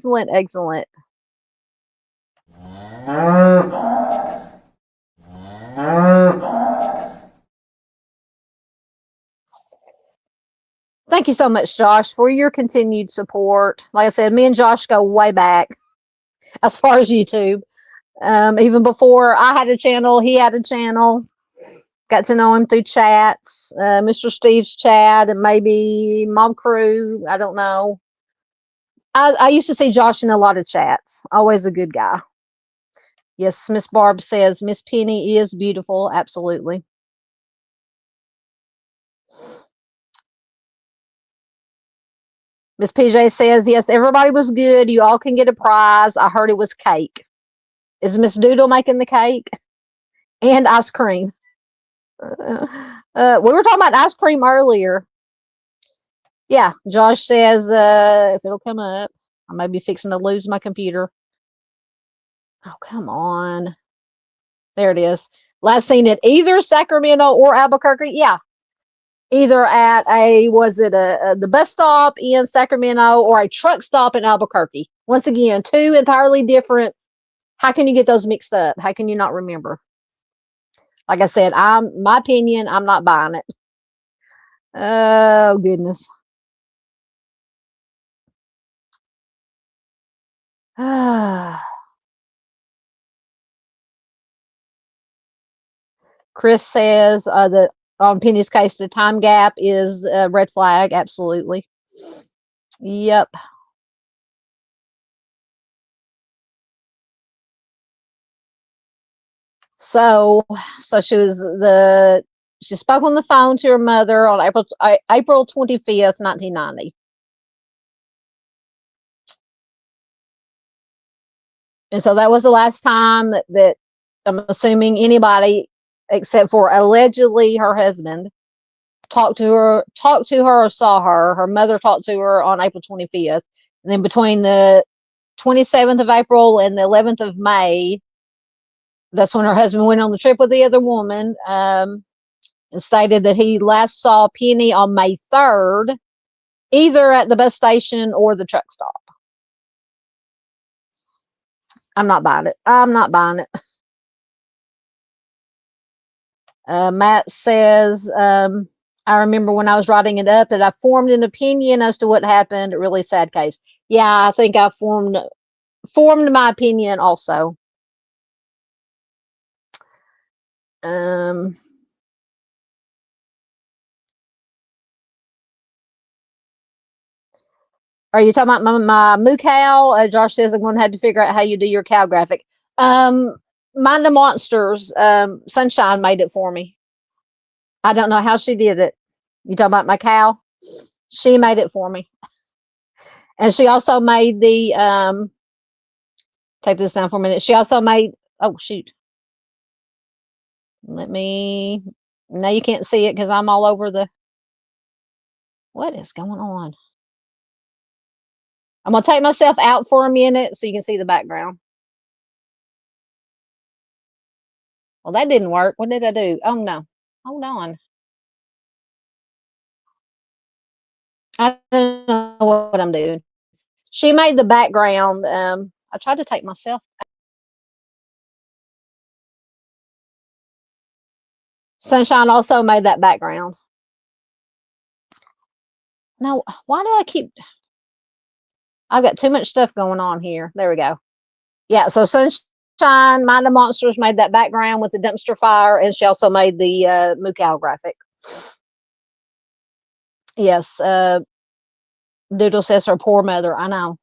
you so much, Josh, for your continued support. Like I said, me and Josh go way back as far as YouTube. Even before I had a channel, he had a channel. Got to know him through chats, Mr. Steve's chat, and maybe Mom Crew. I don't know. I used to see Josh in a lot of chats. Always a good guy. Yes, Miss Barb says Miss Penny is beautiful. Absolutely. Miss PJ says, yes, everybody was good. You all can get a prize. I heard it was cake. Is Miss Doodle making the cake? And ice cream. We were talking about ice cream earlier. Yeah, Josh says, if it'll come up, I may be fixing to lose my computer. Oh, come on. There it is. Last seen at either Sacramento or Albuquerque. Yeah. Either at the bus stop in Sacramento or a truck stop in Albuquerque. Once again, two entirely different. How can you get those mixed up? How can you not remember? Like I said, my opinion, I'm not buying it. Oh, goodness. Chris says that on Penny's case, the time gap is a red flag. Absolutely. Yep. So she spoke on the phone to her mother on April 25th, 1990. And so that was the last time that I'm assuming anybody except for allegedly her husband talked to her or saw her. Her mother talked to her on April 25th. And then between the 27th of April and the 11th of May, that's when her husband went on the trip with the other woman, and stated that he last saw Penny on May 3rd, either at the bus station or the truck stop. I'm not buying it. Matt says, I remember when I was writing it up that I formed an opinion as to what happened. A really sad case. Yeah, I think I formed my opinion also. Are you talking about my moo cow? Josh says I'm going to have to figure out how you do your cow graphic. Mind the Monsters. Sunshine made it for me. I don't know how she did it. You talking about my cow? She made it for me. And she also made the, take this down for a minute. She also made, oh, shoot. Let me, now you can't see it because I'm all over the, what is going on? I'm going to take myself out for a minute so you can see the background. Well, that didn't work. What did I do? Oh, no. Hold on. I don't know what I'm doing. She made the background. I tried to take myself. Sunshine also made that background. No, why do I keep, I've got too much stuff going on here. There we go. Yeah, so Sunshine, Mind the Monsters made that background with the dumpster fire, and she also made the moo cow graphic. Yes, Doodle says her poor mother. I know.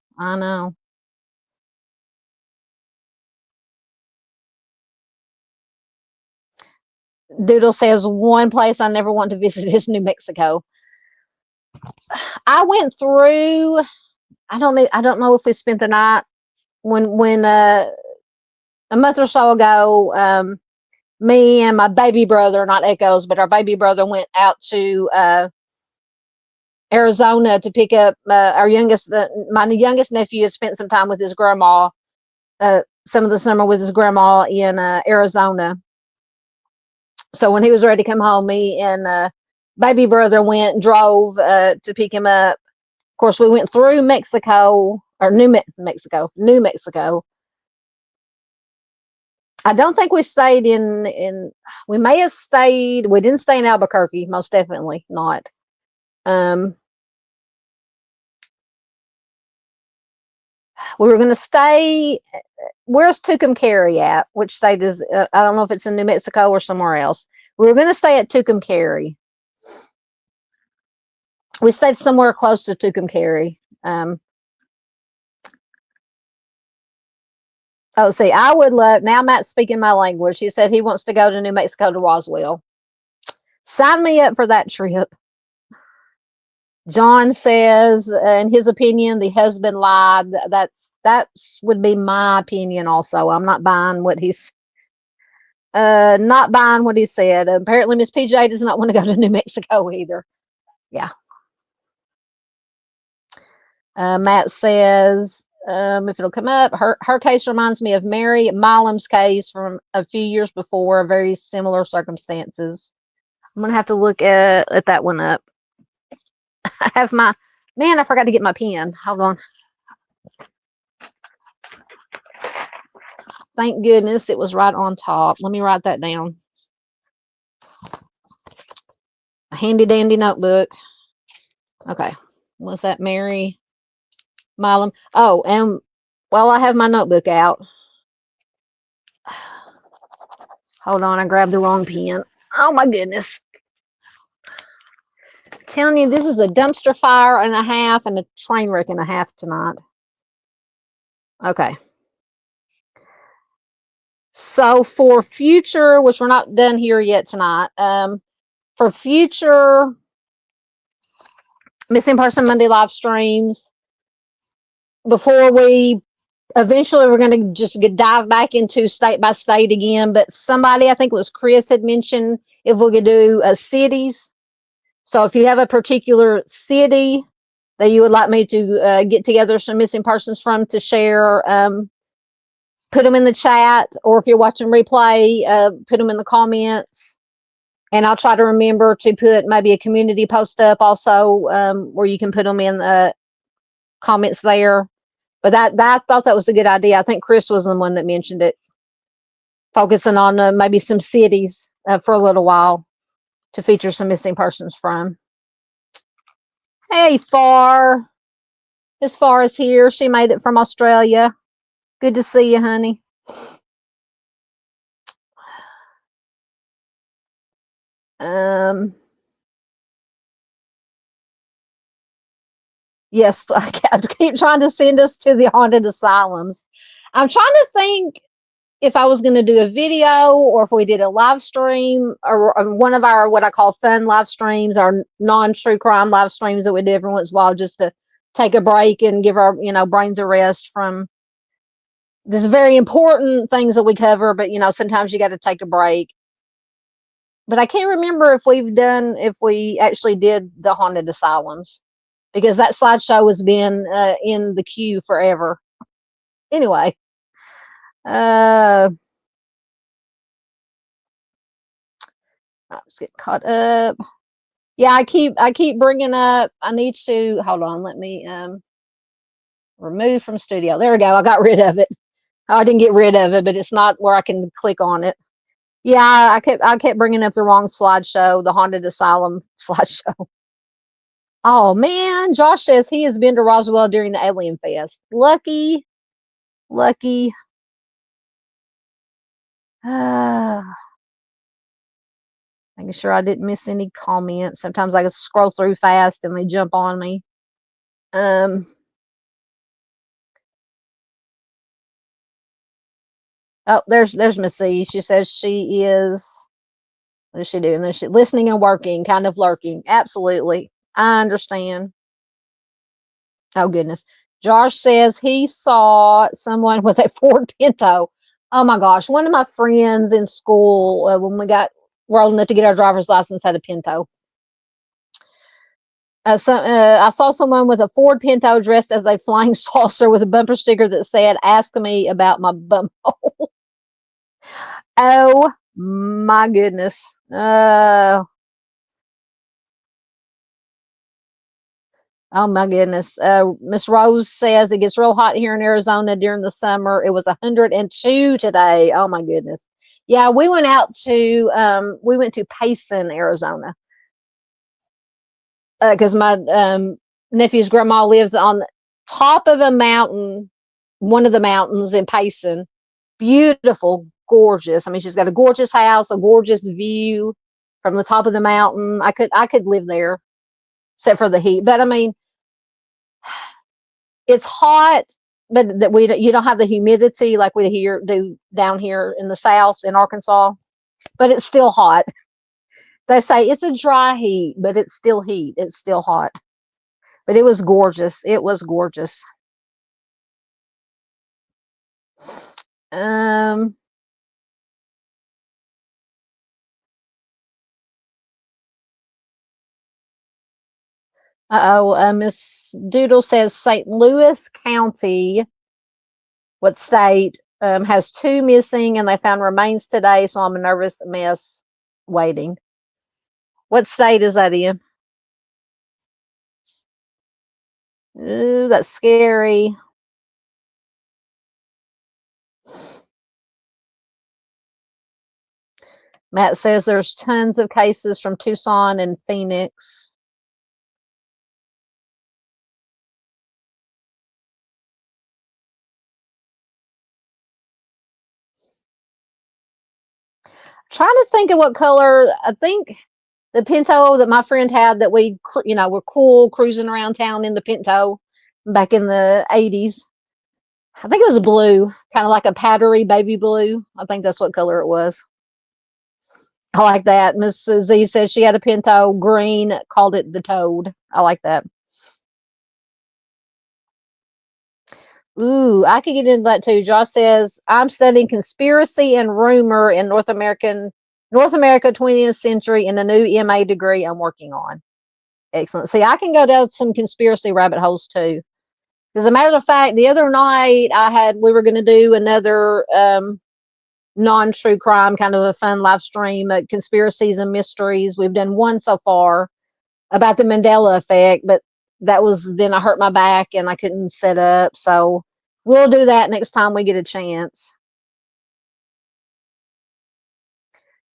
Doodle says one place I never want to visit is New Mexico. I went through. I don't know if we spent the night when a month or so ago. Me and my baby brother, not Echoes, but our baby brother went out to Arizona to pick up our youngest. My youngest nephew had spent some time with his grandma. Some of the summer with his grandma in Arizona. So when he was ready to come home, me and baby brother went and drove to pick him up. Of course, we went through Mexico or New Mexico. I don't think we stayed in. We may have stayed. We didn't stay in Albuquerque. Most definitely not. We were going to stay. Where's Tucumcari at? Which state is? I don't know if it's in New Mexico or somewhere else. We were going to stay at Tucumcari. We stayed somewhere close to Tucumcari. Oh, see, I would love. Now Matt's speaking my language. He said he wants to go to New Mexico to Roswell. Sign me up for that trip. John says, in his opinion, the husband lied. That would be my opinion. Also, I'm not buying what he's not buying what he said. Apparently, Miss PJ does not want to go to New Mexico either. Yeah. Matt says, if it'll come up, her case reminds me of Mary Milam's case from a few years before, very similar circumstances. I'm gonna have to look at that one up. I have my man. I forgot to get my pen. Hold on. Thank goodness it was right on top. Let me write that down. A handy dandy notebook. Okay. Was that Mary Milam? Oh, and well, I have my notebook out. Hold on, I grabbed the wrong pen. Oh my goodness. I'm telling you, this is a dumpster fire and a half and a train wreck and a half tonight. Okay. So for future, which we're not done here yet tonight, for future Missing Person Monday live streams, before we eventually we're going to just dive back into state by state again, but somebody, I think it was Chris, had mentioned if we could do cities. So if you have a particular city that you would like me to get together some missing persons from to share, put them in the chat, or if you're watching replay, put them in the comments. And I'll try to remember to put maybe a community post up also, where you can put them in the comments there. But I thought that was a good idea. I think Chris was the one that mentioned it. focusing on maybe some cities for a little while to feature some missing persons from. Hey, Far. As far as here, she made it from Australia. Good to see you, honey. Yes, I keep trying to send us to the haunted asylums. I'm trying to think if I was going to do a video or if we did a live stream or one of our what I call fun live streams, our non-true crime live streams that we do every once in a while just to take a break and give our brains a rest from this very important things that we cover. But sometimes you got to take a break. But I can't remember if we actually did the haunted asylums because that slideshow has been in the queue forever. Anyway, I was getting caught up. Yeah, I keep bringing up. I need to hold on. Let me remove from studio. There we go. I got rid of it. Oh, I didn't get rid of it, but it's not where I can click on it. Yeah, I kept bringing up the wrong slideshow, the haunted asylum slideshow. Oh man, Josh says he has been to Roswell during the Alien Fest. Lucky. Making sure I didn't miss any comments. Sometimes I scroll through fast and they jump on me. Oh, there's Missy. She says she is. What is she doing? Is she listening and working, kind of lurking? Absolutely, I understand. Oh goodness. Josh says he saw someone with a Ford Pinto. Oh my gosh, one of my friends in school when we're old enough to get our driver's license had a Pinto. I saw someone with a Ford Pinto dressed as a flying saucer with a bumper sticker that said, "Ask me about my bumhole." Oh my goodness. Oh my goodness. Miss Rose says it gets real hot here in Arizona during the summer. It was 102 today. Oh my goodness. Yeah, we went to Payson, Arizona. Because my nephew's grandma lives on the top of a mountain, one of the mountains in Payson. Beautiful, gorgeous. I mean, she's got a gorgeous house, a gorgeous view from the top of the mountain. I could live there, except for the heat. But I mean, it's hot, but you don't have the humidity like we do down here in the South in Arkansas. But it's still hot. They say it's a dry heat, but it's still heat. It's still hot. But it was gorgeous. It was gorgeous. Um. Miss Doodle says St. Louis County, what state, has 2 missing and they found remains today, so I'm a nervous mess waiting. What state is that in? Ooh, that's scary. Matt says there's tons of cases from Tucson and Phoenix. Trying to think of what color. I think the Pinto that my friend had that we were cool cruising around town in the Pinto back in the 80s. I think it was blue, kind of like a powdery baby blue. I think that's what color it was. I like that. Mrs. Z says she had a Pinto green, called it the Toad. I like that. Ooh, I could get into that too. Josh says I'm studying conspiracy and rumor in North America 20th century in a new MA degree I'm working on. Excellent. See, I can go down some conspiracy rabbit holes too. As a matter of fact, the other night we were going to do another non-true crime kind of a fun live stream, conspiracies and mysteries. We've done one so far about the Mandela effect, but then I hurt my back and I couldn't set up. So we'll do that next time we get a chance.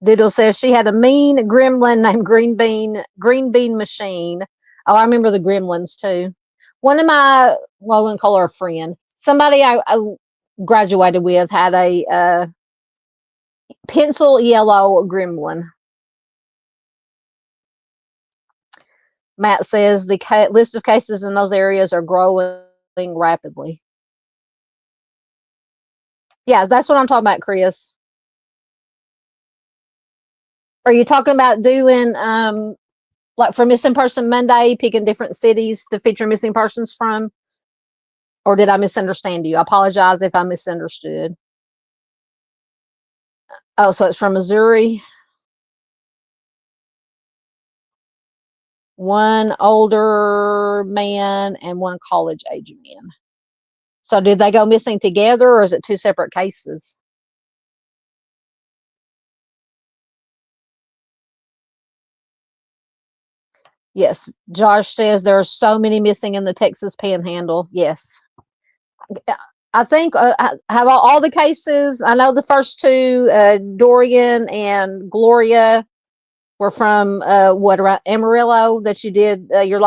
Doodle says she had a mean gremlin named Green Bean Machine. Oh, I remember the gremlins too. One of my, well, I wouldn't call her a friend. Somebody I graduated with had a pencil yellow gremlin. Matt says the list of cases in those areas are growing rapidly. Yeah, that's what I'm talking about, Chris. Are you talking about doing like for Missing Person Monday, picking different cities to feature missing persons from? Or did I misunderstand you? I apologize if I misunderstood. Oh, so it's from Missouri. One older man and one college age man. So did they go missing together or is it two separate cases? Yes. Josh says there are so many missing in the Texas Panhandle. Yes. I think have all the cases. I know the first two, Dorian and Gloria, were from what around Amarillo that you did your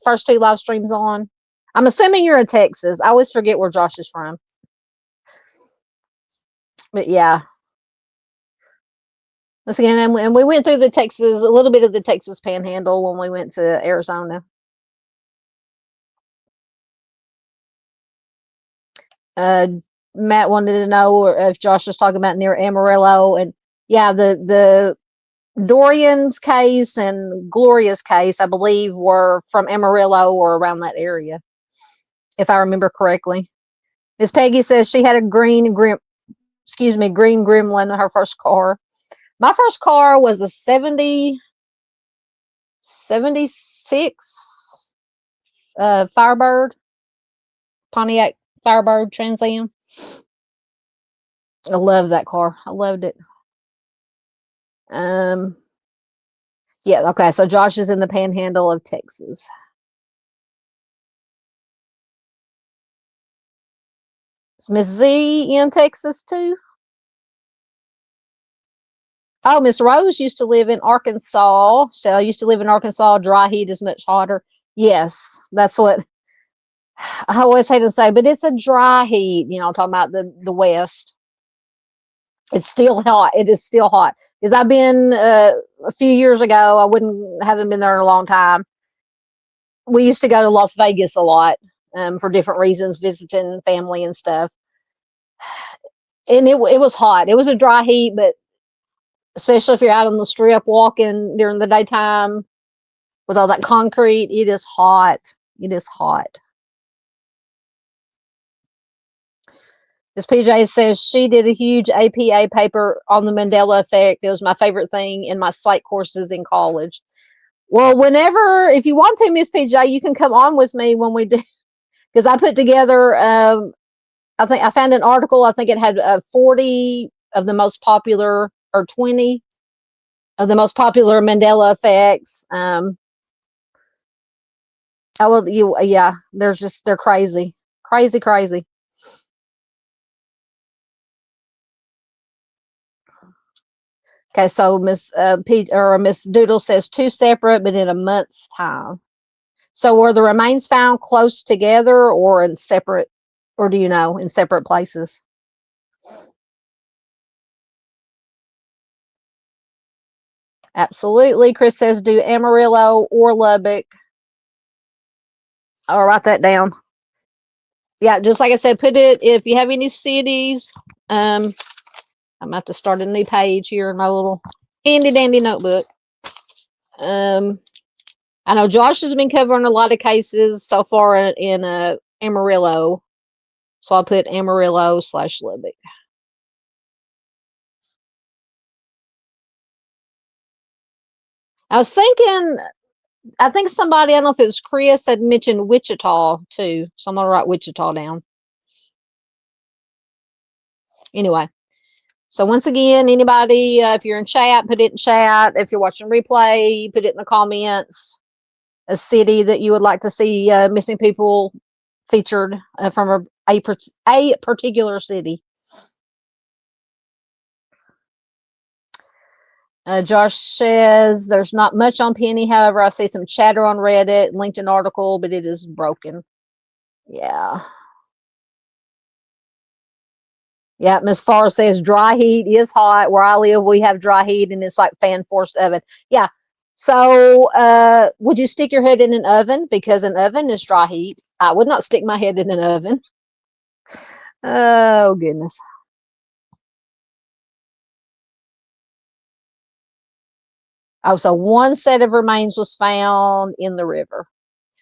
first two live streams on. I'm assuming you're in Texas. I always forget where Josh is from. But yeah, once again, and we went through a little bit of the Texas Panhandle when we went to Arizona. Matt wanted to know if Josh was talking about near Amarillo, and yeah, the Dorian's case and Gloria's case, I believe, were from Amarillo or around that area, if I remember correctly. Miss Peggy says she had a green gremlin in her first car. My first car was a 76 Firebird, Pontiac Firebird Trans Am. I love that car. I loved it. Yeah, okay, so Josh is in the Panhandle of Texas. Is Miss Z in Texas too? Oh, Miss Rose used to live in Arkansas. So I used to live in Arkansas. Dry heat is much hotter. Yes, that's what I always hate to say, but it's a dry heat. You know, I'm talking about the West. It's still hot. It is still hot. Because I've been a few years ago. Haven't been there in a long time. We used to go to Las Vegas a lot for different reasons, visiting family and stuff. And it was hot. It was a dry heat, but especially if you're out on the strip walking during the daytime with all that concrete, it is hot. It is hot. Miss PJ says she did a huge APA paper on the Mandela effect. It was my favorite thing in my psych courses in college. Well, whenever, if you want to, Miss PJ, you can come on with me when we do, because I put together, I think I found an article. I think it had 40 of the most popular, or 20 of the most popular Mandela effects. Yeah, they're crazy, crazy, crazy. Okay, so Miss Miss Doodle says two separate, but in a month's time. So were the remains found close together or in separate, or do you know, in separate places? Absolutely. Chris says do Amarillo or Lubbock. I'll write that down. Yeah, just like I said, put it, if you have any cities, I'm gonna have to start a new page here in my little handy dandy notebook. I know Josh has been covering a lot of cases so far in Amarillo, so I'll put Amarillo/Lubbock. I was thinking, I think somebody, I don't know if it was Chris, had mentioned Wichita too, so I'm gonna write Wichita down. Anyway, so once again, anybody, if you're in chat, put it in chat. If you're watching replay, put it in the comments. A city that you would like to see missing people featured from a particular city. Josh says there's not much on Penny. However, I see some chatter on Reddit, linked an article, but it is broken. Yeah. Yeah, Miss Farr says dry heat is hot. Where I live, we have dry heat and it's like fan forced oven. Yeah. So, would you stick your head in an oven? Because an oven is dry heat. I would not stick my head in an oven. Oh, goodness. Oh, so one set of remains was found in the river.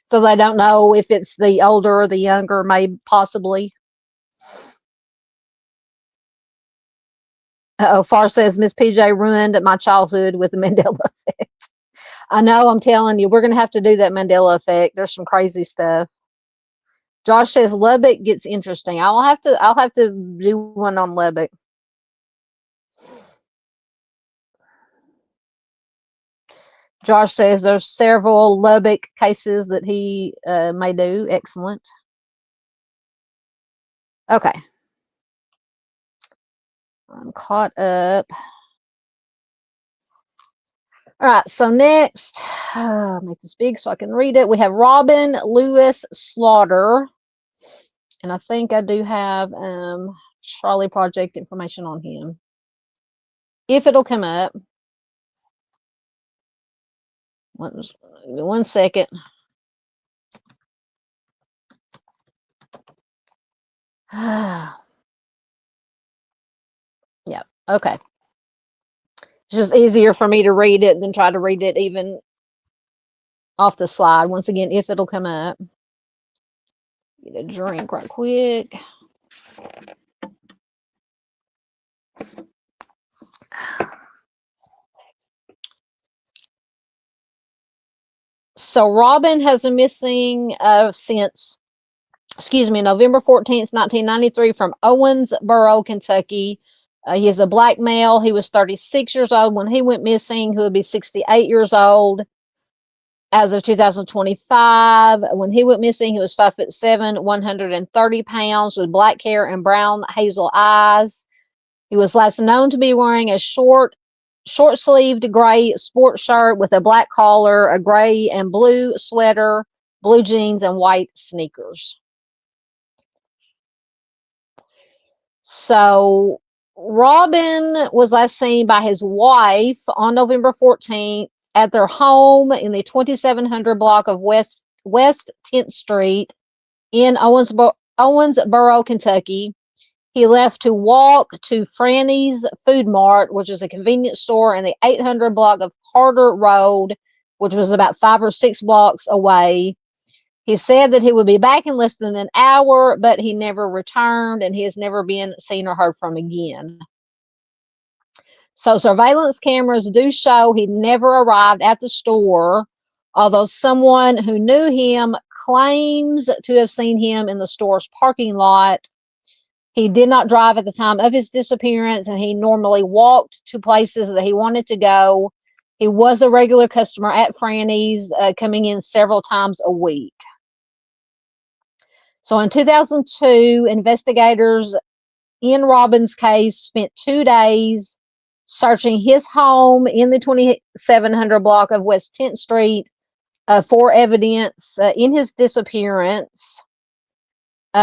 So they don't know if it's the older or the younger, maybe possibly. Oh, Far says Miss PJ ruined my childhood with the Mandela effect. I know, I'm telling you, we're gonna have to do that Mandela effect. There's some crazy stuff. Josh says Lubbock gets interesting. I'll have to do one on Lubbock. Josh says there's several Lubbock cases that he may do. Excellent. Okay. I'm caught up. All right, so next, make this big so I can read it. We have Robin Lewis Slaughter. And I think I do have Charlie Project information on him. If it'll come up. One second. Yeah, okay. It's just easier for me to read it than try to read it even off the slide. Once again, if it'll come up. Get a drink right quick. So Robin has been missing since, November 14th, 1993 from Owensboro, Kentucky. He is a black male. He was 36 years old when he went missing, who would be 68 years old as of 2025. When he went missing, he was 5'7", 130 pounds, with black hair and brown hazel eyes. He was last known to be wearing a short-sleeved gray sports shirt with a black collar, a gray and blue sweater, blue jeans, and white sneakers. So Robin was last seen by his wife on November 14th at their home in the 2700 block of West 10th Street in Owensboro, Kentucky. He left to walk to Franny's Food Mart, which is a convenience store in the 800 block of Carter Road, which was about 5 or 6 blocks away. He said that he would be back in less than an hour, but he never returned, and he has never been seen or heard from again. So surveillance cameras do show he never arrived at the store, although someone who knew him claims to have seen him in the store's parking lot. He did not drive at the time of his disappearance, and he normally walked to places that he wanted to go. He was a regular customer at Franny's, coming in several times a week. So in 2002, investigators in Robin's case spent 2 days searching his home in the 2700 block of West 10th Street for evidence in his disappearance.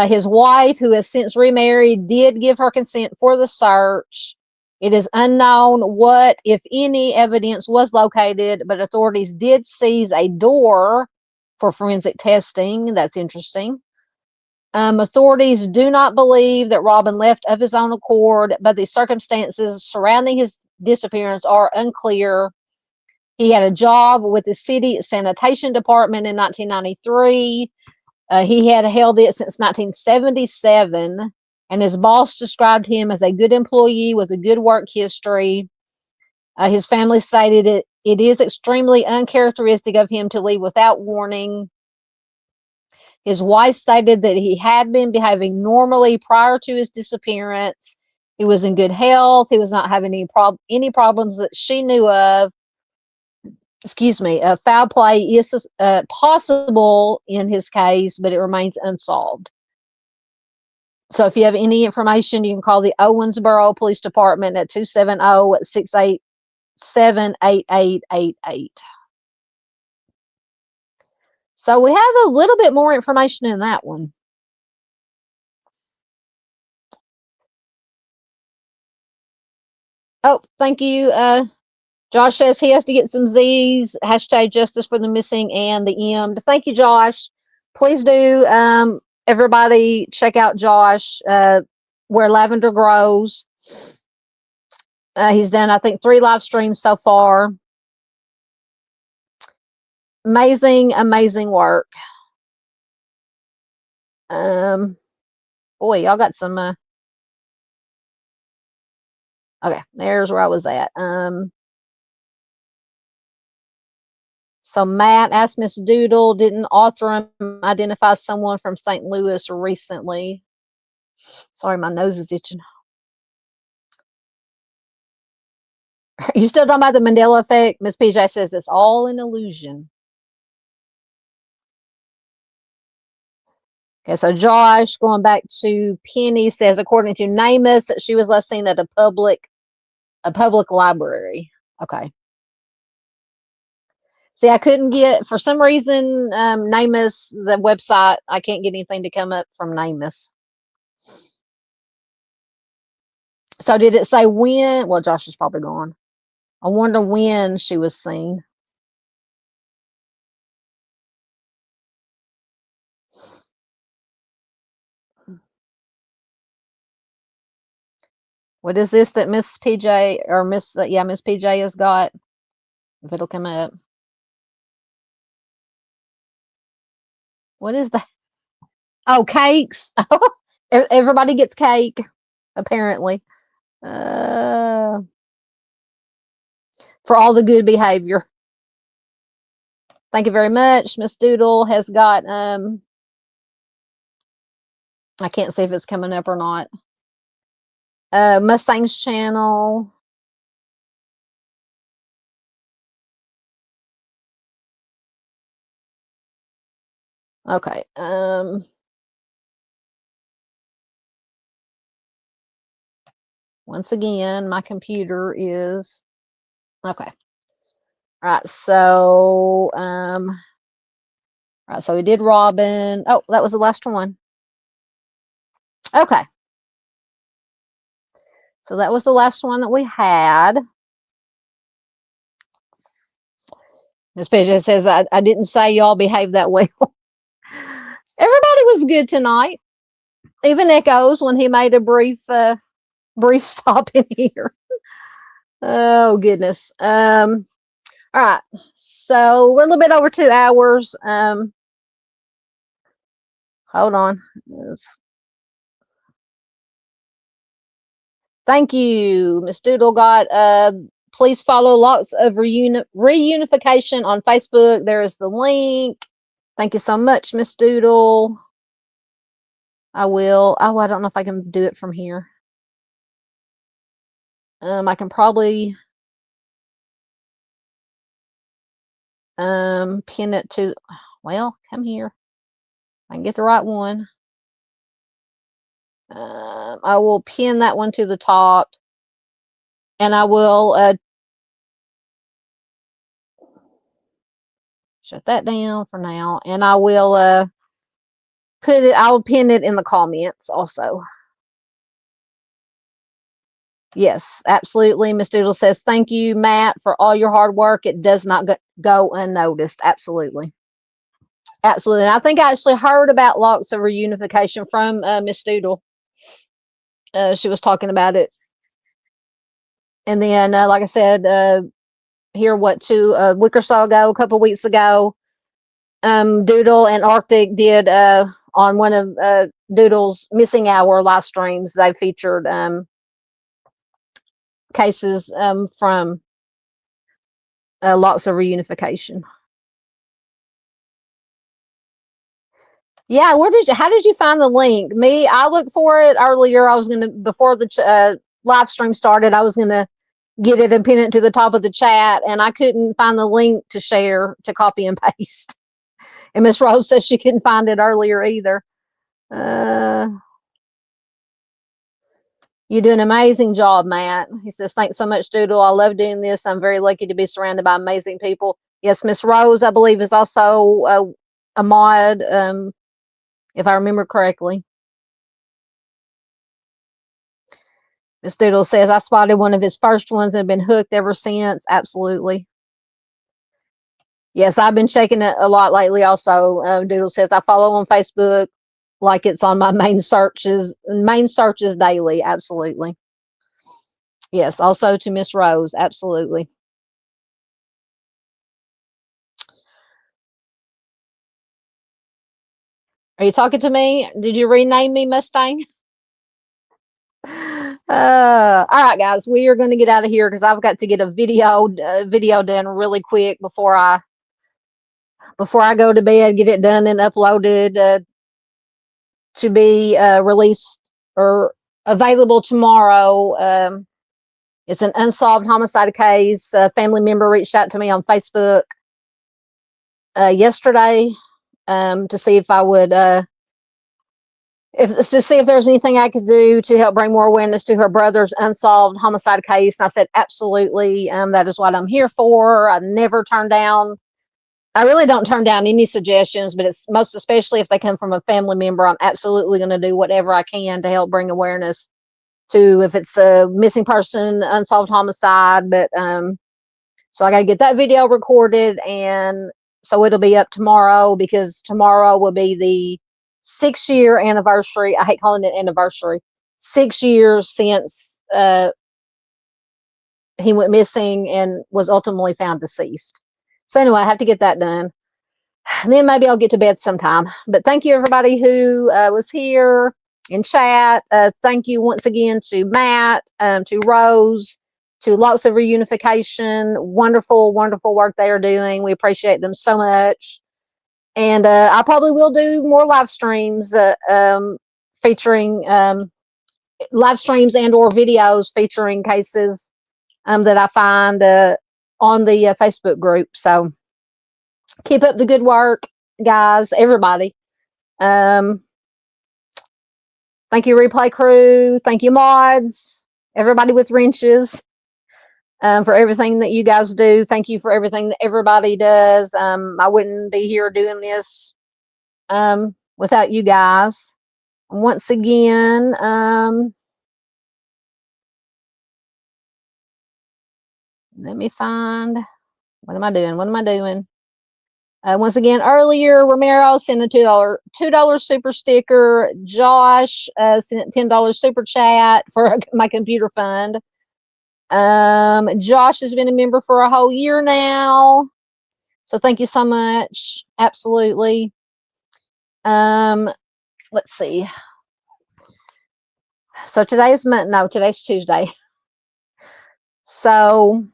His wife, who has since remarried, did give her consent for the search. It is unknown what, if any, evidence was located, but authorities did seize a door for forensic testing. That's interesting. Authorities do not believe that Robin left of his own accord, but the circumstances surrounding his disappearance are unclear. He had a job with the city sanitation department in 1993. He had held it since 1977, and his boss described him as a good employee with a good work history. His family stated it is extremely uncharacteristic of him to leave without warning. His wife stated that he had been behaving normally prior to his disappearance. He was in good health. He was not having any problems that she knew of. Foul play is possible in his case, but it remains unsolved. So if you have any information, you can call the Owensboro Police Department at 270-68 78888. So we have a little bit more information in that one. Oh, thank you. Josh says he has to get some Z's. Hashtag justice for the missing and the M. Thank you, Josh. Please do. Everybody check out Josh, Where Lavender Grows. He's done, I think, 3 live streams so far. Amazing, amazing work. Boy, y'all got some. Okay, there's where I was at. So Matt asked Miss Doodle, didn't Author identify someone from St. Louis recently? Sorry, my nose is itching. Are you still talking about the Mandela effect? Miss PJ says it's all an illusion. Okay, so Josh, going back to Penny, says according to Namus, she was last seen at a public library. Okay. See, I couldn't get, for some reason, Namus, the website, I can't get anything to come up from Namus. So did it say when? Well, Josh is probably gone. I wonder when she was seen. What is this that Miss PJ or Miss PJ has got? If it'll come up. What is that? Oh, cakes. Everybody gets cake, apparently. For all the good behavior. Thank you very much. Miss Doodle has got I can't see if it's coming up or not. Mustang's channel. Okay. Once again, my computer is okay. All right, so all right, so we did Robin. Oh, that was the last one. Okay. So that was the last one that we had. Miss PJ says, I didn't say y'all behaved that well. Everybody was good tonight. Even Echoes when he made a brief stop in here. Oh goodness. All right. So we're a little bit over 2 hours. Hold on. Thank you, Miss Doodle. Got please follow Lots of Reunification on Facebook. There is the link. Thank you so much, Miss Doodle. I will. Oh, I don't know if I can do it from here. I can probably pin it to, well, come here. I can get the right one. I will pin that one to the top, and I will shut that down for now, and I will I'll pin it in the comments also. Yes, absolutely. Miss Doodle says, thank you, Matt, for all your hard work. It does not go unnoticed. Absolutely. Absolutely. And I think I actually heard about Locks of Reunification from Miss Doodle. She was talking about it. And then, like I said, here, 2 week or so ago, a couple weeks ago, Doodle and Arctic did on one of Doodle's missing hour live streams. They featured cases from Locks of Reunification. Yeah, how did you find the link? Me, I looked for it earlier. I was gonna, before the live stream started, I was gonna get it and pin it to the top of the chat, and I couldn't find the link to share, to copy and paste. And Miss Rose says she couldn't find it earlier either. You do an amazing job, Matt. He says, thanks so much, Doodle. I love doing this. I'm very lucky to be surrounded by amazing people. Yes, Miss Rose, I believe, is also a mod, if I remember correctly. Miss Doodle says, I spotted one of his first ones and have been hooked ever since. Absolutely. Yes, I've been checking it a lot lately also. Doodle says, I follow on Facebook like it's on my main searches daily. Absolutely. Yes, also to Miss Rose. Absolutely. Are you talking to me? Did you rename me Mustang? All right, guys, we are going to get out of here because I've got to get a video done really quick before I go to bed. Get it done and uploaded to be released or available tomorrow. It's an unsolved homicide case. A family member reached out to me on Facebook yesterday to see if I would to see if there's anything I could do to help bring more awareness to her brother's unsolved homicide case. And I said, absolutely. That is what I'm here for. I never turn down. I really don't turn down any suggestions, but it's most especially if they come from a family member. I'm absolutely going to do whatever I can to help bring awareness to if it's a missing person, unsolved homicide. But so I got to get that video recorded, and so it'll be up tomorrow because tomorrow will be the 6-year anniversary. I hate calling it anniversary. 6 years since he went missing and was ultimately found deceased. So anyway, I have to get that done. And then maybe I'll get to bed sometime. But thank you everybody who was here in chat. Thank you once again to Matt, to Rose, to lots of Reunification. Wonderful, wonderful work they are doing. We appreciate them so much. And I probably will do more live streams featuring live streams and or videos featuring cases that I find on the Facebook group. So keep up the good work, guys, everybody. Thank you, replay crew. Thank you, mods, everybody with wrenches, for everything that you guys do. Thank you for everything that everybody does. I wouldn't be here doing this without you guys. Once again, let me find, what am I doing? Once again, earlier, Romero sent a $2 super sticker. Josh sent $10 super chat for my computer fund. Josh has been a member for a whole year now. So thank you so much. Absolutely. Let's see. So today's Tuesday. So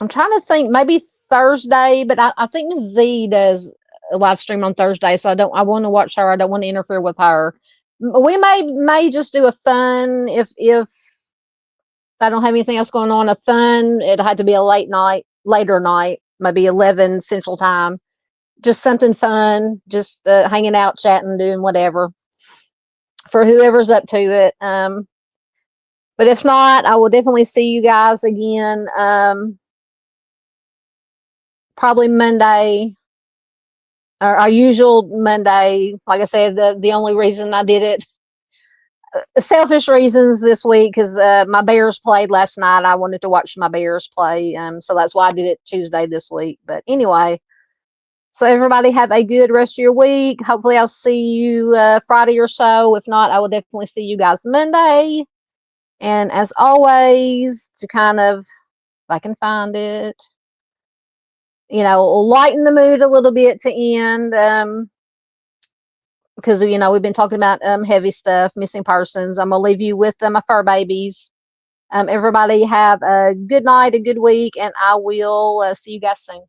I'm trying to think, maybe Thursday, but I think Ms. Z does a live stream on Thursday, so I want to watch her. I don't want to interfere with her. We may just do a fun if I don't have anything else going on. A fun, it had to be a later night, maybe 11 Central Time. Just something fun, just hanging out, chatting, doing whatever for whoever's up to it. But if not, I will definitely see you guys again. Probably Monday, our usual Monday. Like I said, the only reason I did it, selfish reasons this week, because my Bears played last night. I wanted to watch my Bears play, so that's why I did it Tuesday this week. But anyway, so everybody have a good rest of your week. Hopefully I'll see you Friday or so. If not, I will definitely see you guys Monday. And as always, to kind of, if I can find it, lighten the mood a little bit to end, because we've been talking about heavy stuff, missing persons. I'm gonna leave you with my fur babies. Everybody have a good night, a good week, and I will see you guys soon.